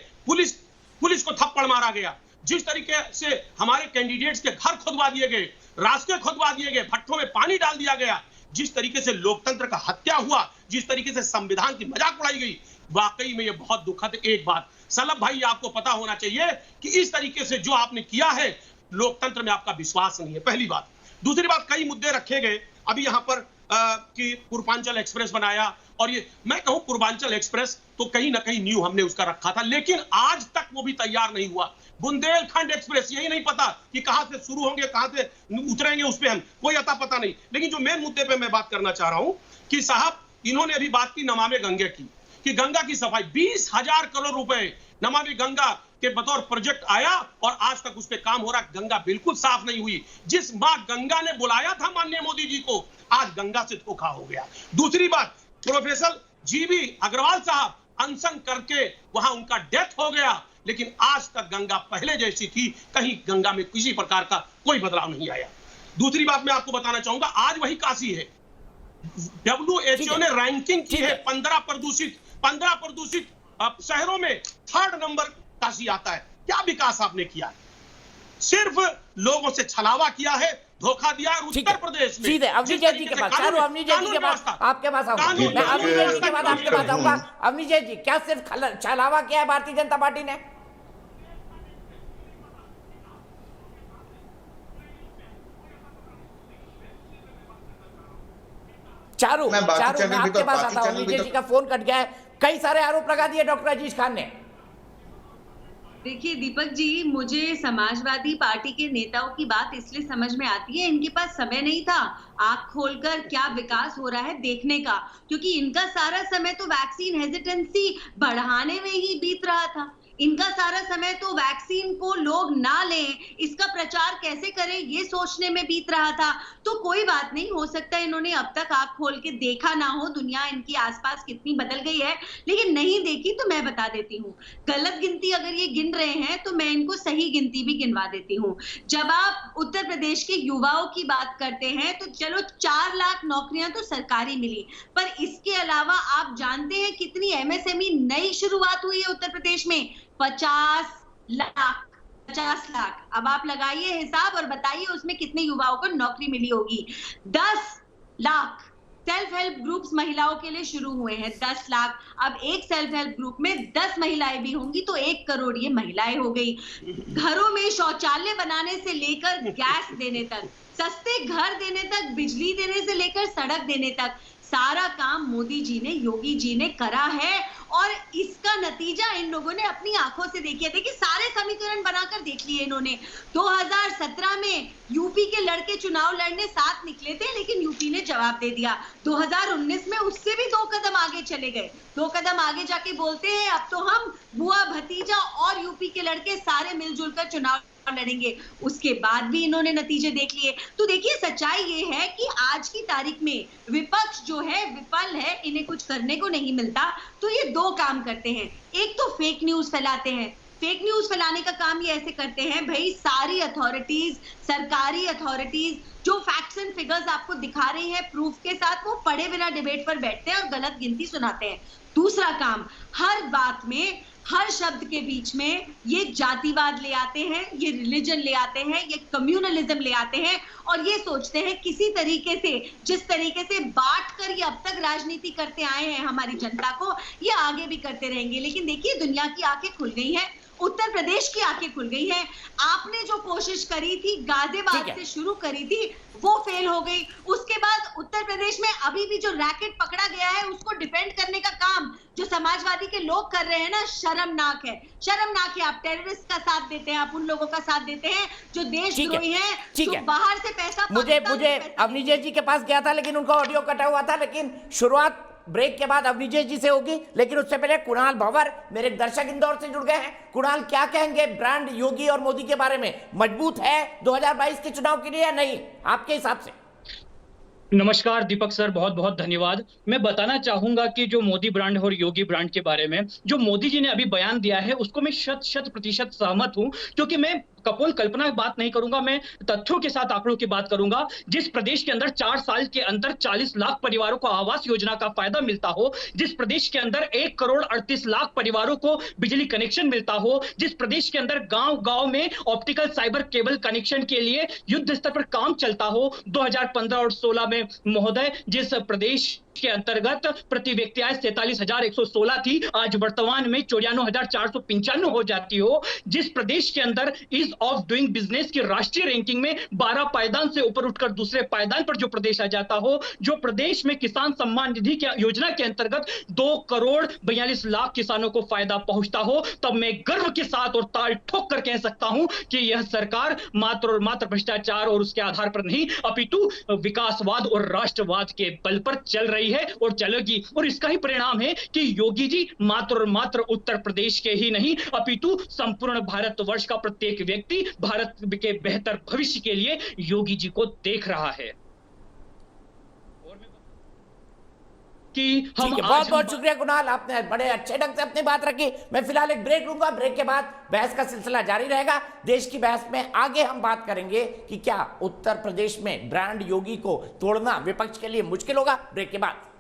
पुलिस को थप्पड़ मारा गया, जिस तरीके से हमारे कैंडिडेट्स के घर खुदवा दिए गए, रास्ते खुदवा दिए गए, भट्टों में पानी डाल दिया गया, जिस तरीके से लोकतंत्र का हत्या हुआ, जिस तरीके से संविधान की मजाक उड़ाई गई, वाकई में ये बहुत दुखद। एक बात सलभ भाई आपको पता होना चाहिए कि इस तरीके से जो आपने किया है, लोकतंत्र में आपका विश्वास नहीं है, पहली बात। दूसरी बात, कई मुद्दे रखे गए अभी यहाँ पर कि पूर्वांचल एक्सप्रेस बनाया, और ये मैं कहूं पूर्वांचल एक्सप्रेस तो कहीं ना कहीं न्यू हमने उसका रखा था, लेकिन आज तक वो भी तैयार नहीं हुआ। बुंदेलखंड एक्सप्रेस, यही नहीं पता कि कहां से शुरू होंगे कहां से उतरेंगे, उस पे हम कोई अता पता नहीं। लेकिन जो मेन मुद्दे पे मैं बात करना चाह रहा हूं कि साहब, इन्होंने अभी बात की नमामि गंगे की, कि गंगा की सफाई 20,000 करोड़ रुपए नमामि गंगा के बतौर प्रोजेक्ट आया और आज तक उस पे काम हो रहा। गंगा बिल्कुल साफ नहीं हुई। जिस मां गंगा ने बुलाया था माननीय मोदी जी को, आज गंगा से धोखा हो गया। दूसरी बात, प्रोफेसर जीवी अग्रवाल साहब अनशन करके वहां उनका डेथ हो गया, लेकिन आज तक गंगा पहले जैसी थी, कहीं गंगा में किसी प्रकार का कोई बदलाव नहीं आया। दूसरी बात मैं आपको बताना चाहूंगा, आज वही काशी है। WHO ने रैंकिंग की है, 15 प्रदूषित शहरों में 3rd नंबर काशी आता है। क्या विकास आपने किया है? सिर्फ लोगों से छलावा किया है, धोखा दिया है। उत्तर प्रदेश में सीधे अवनी जैन जी के पास, अवनी जैन जी के पास आपके पास आऊंगा, मैं अवनी जैन जी के बाद आपके पास आऊंगा। अवनी जैन जी, क्या सिर्फ छलावा किया है भारतीय जनता पार्टी ने? चारू मैं आपके पास आता हूं। अवनी जैन जी का फोन कट गया है। कई सारे आरोप लगा दिए डॉक्टर अजीज खान ने। देखिए दीपक जी, मुझे समाजवादी पार्टी के नेताओं की बात इसलिए समझ में आती है, इनके पास समय नहीं था आंख खोलकर क्या विकास हो रहा है देखने का, क्योंकि इनका सारा समय तो वैक्सीन हेजिटेंसी बढ़ाने में ही बीत रहा था। इनका सारा समय तो वैक्सीन को लोग ना लें, इसका प्रचार कैसे करें, ये सोचने में बीत रहा था। तो कोई बात नहीं, हो सकता है इन्होंने अब तक आंख खोल के देखा ना हो दुनिया इनकी आसपास कितनी बदल गई है, लेकिन नहीं देखी तो मैं बता देती हूँ। गलत गिनती अगर ये गिन रहे हैं तो मैं इनको सही गिनती भी गिनवा देती हूँ। जब आप उत्तर प्रदेश के युवाओं की बात करते हैं तो चलो 4 लाख नौकरियां तो सरकारी मिली, पर इसके अलावा आप जानते हैं कितनी एमएसएमई नई शुरुआत हुई है उत्तर प्रदेश में? 50 लाख। अब आप लगाइए हिसाब और बताइए उसमें कितने युवाओं को नौकरी मिली होगी। 10 लाख सेल्फ हेल्प ग्रुप्स महिलाओं के लिए शुरू हुए हैं, 10 लाख। अब एक सेल्फ हेल्प ग्रुप में 10 महिलाएं भी होंगी तो 1 करोड़ ये महिलाएं हो गई। घरों में शौचालय बनाने से लेकर गैस देने तक, सस्ते घर देने तक, बिजली देने से लेकर सड़क देने तक, सारा काम मोदी जी ने, योगी जी ने करा है। और इसका नतीजा इन लोगों ने अपनी आंखों से देखिए। देखिए सारे समीकरण बनाकर देख लिए इन्होंने। 2017 में यूपी के लड़के चुनाव लड़ने साथ निकले थे, लेकिन यूपी ने जवाब दे दिया। 2019 में उससे भी 2 कदम आगे चले गए। 2 कदम आगे जाके बोलते हैं अब तो हम बुआ भतीजा और यूपी के लड़के सारे मिलजुल कर चुनाव लड़ेंगे। उसके बाद भी इन्होंने नतीजे देख लिए। तो देखिए सच्चाई ये है कि आज की तारीख में विपक्ष जो है विफल है, इन्हें कुछ करने को नहीं मिलता। तो ये 2 काम करते हैं। एक तो फेक न्यूज फैलाते हैं। फेक न्यूज फैलाने का काम ये ऐसे करते हैं, भाई सारी अथॉरिटीज, सरकारी अथॉरिटीज जो फैक्ट्स एंड फिगर्स आपको दिखा रही है प्रूफ के साथ, वो पढ़े बिना डिबेट पर बैठते हैं और गलत गिनती सुनाते हैं। दूसरा काम, हर बात में, हर शब्द के बीच में ये जातिवाद ले आते हैं, ये रिलीजन ले आते हैं, ये कम्युनलिज्म ले आते हैं और ये सोचते हैं किसी तरीके से, जिस तरीके से बांट कर ये अब तक राजनीति करते आए हैं हमारी जनता को, ये आगे भी करते रहेंगे। लेकिन देखिए दुनिया की आंखें खुल गई हैं, उत्तर प्रदेश की आंखें खुल गई हैं। आपने जो कोशिश करी थी, गाजियाबाद से शुरू करी थी, वो फेल हो गई। उसके बाद उत्तर प्रदेश में अभी भी जो रैकेट पकड़ा गया है उसको डिफेंड करने का काम जो समाजवादी के लोग कर रहे हैं ना, शर्मनाक है। शर्मनाक है। आप टेररिस्ट का साथ देते हैं, आप उन लोगों का साथ देते हैं जो देशद्रोही हैं, जो बाहर से पैसा, मुझे अवनीश जी के पास गया था लेकिन उनका ऑडियो कटा हुआ था। लेकिन शुरुआत ब्रेक के बाद अवनीश जी से होगी, लेकिन उससे पहले कुणाल भंवर मेरे दर्शक इंदौर से जुड़ गए हैं। कुणाल, क्या कहेंगे ब्रांड योगी और मोदी के बारे में? मजबूत है 2022 के चुनाव के लिए या नहीं आपके हिसाब से? नमस्कार दीपक सर, बहुत बहुत धन्यवाद। मैं बताना चाहूंगा कि जो मोदी ब्रांड और योगी ब्रांड के बारे में जो मोदी जी ने अभी बयान दिया है उसको मैं 100% सहमत हूं, क्योंकि मैं कपोल कल्पना की बात नहीं करूंगा, मैं तथ्यों के साथ आंकड़ों की बात करूंगा। जिस प्रदेश के अंदर 4 साल के अंदर 40 लाख परिवारों को आवास योजना का फायदा मिलता हो, जिस प्रदेश के अंदर 1 करोड़ 38 लाख परिवारों को बिजली कनेक्शन मिलता हो, जिस प्रदेश के अंदर गांव-गांव में ऑप्टिकल फाइबर केबल कनेक्शन के लिए युद्ध स्तर पर काम चलता हो, 2015 और 16 में महोदय जिस प्रदेश के अंतर्गत प्रति व्यक्ति आय 47,116 थी, आज वर्तमान में 94,495 हो जाती हो, जिस प्रदेश के अंदर ईज ऑफ डूइंग बिजनेस की राष्ट्रीय रैंकिंग में 12 पायदान से ऊपर उठकर दूसरे पायदान पर जो प्रदेश आ जाता हो, जो प्रदेश में किसान सम्मान निधि की योजना के अंतर्गत 2 करोड़ 42 लाख किसानों को फायदा पहुंचता हो, तब मैं गर्व के साथ और ताल ठोक कर कह सकता हूं कि यह सरकार मात्र और मात्र भ्रष्टाचार और उसके आधार पर नहीं, अपितु विकासवाद और राष्ट्रवाद के बल पर चल रही है और चलेगी। और इसका ही परिणाम है कि योगी जी मात्र और मात्र उत्तर प्रदेश के ही नहीं, अपितु संपूर्ण भारतवर्ष का प्रत्येक व्यक्ति भारत के बेहतर भविष्य के लिए योगी जी को देख रहा है। कि हम बहुत बहुत शुक्रिया कुणाल, आपने बड़े अच्छे ढंग से अपनी बात रखी। मैं फिलहाल एक ब्रेक लूंगा, ब्रेक के बाद बहस का सिलसिला जारी रहेगा। देश की बहस में आगे हम बात करेंगे कि क्या उत्तर प्रदेश में ब्रांड योगी को तोड़ना विपक्ष के लिए मुश्किल होगा। ब्रेक के बाद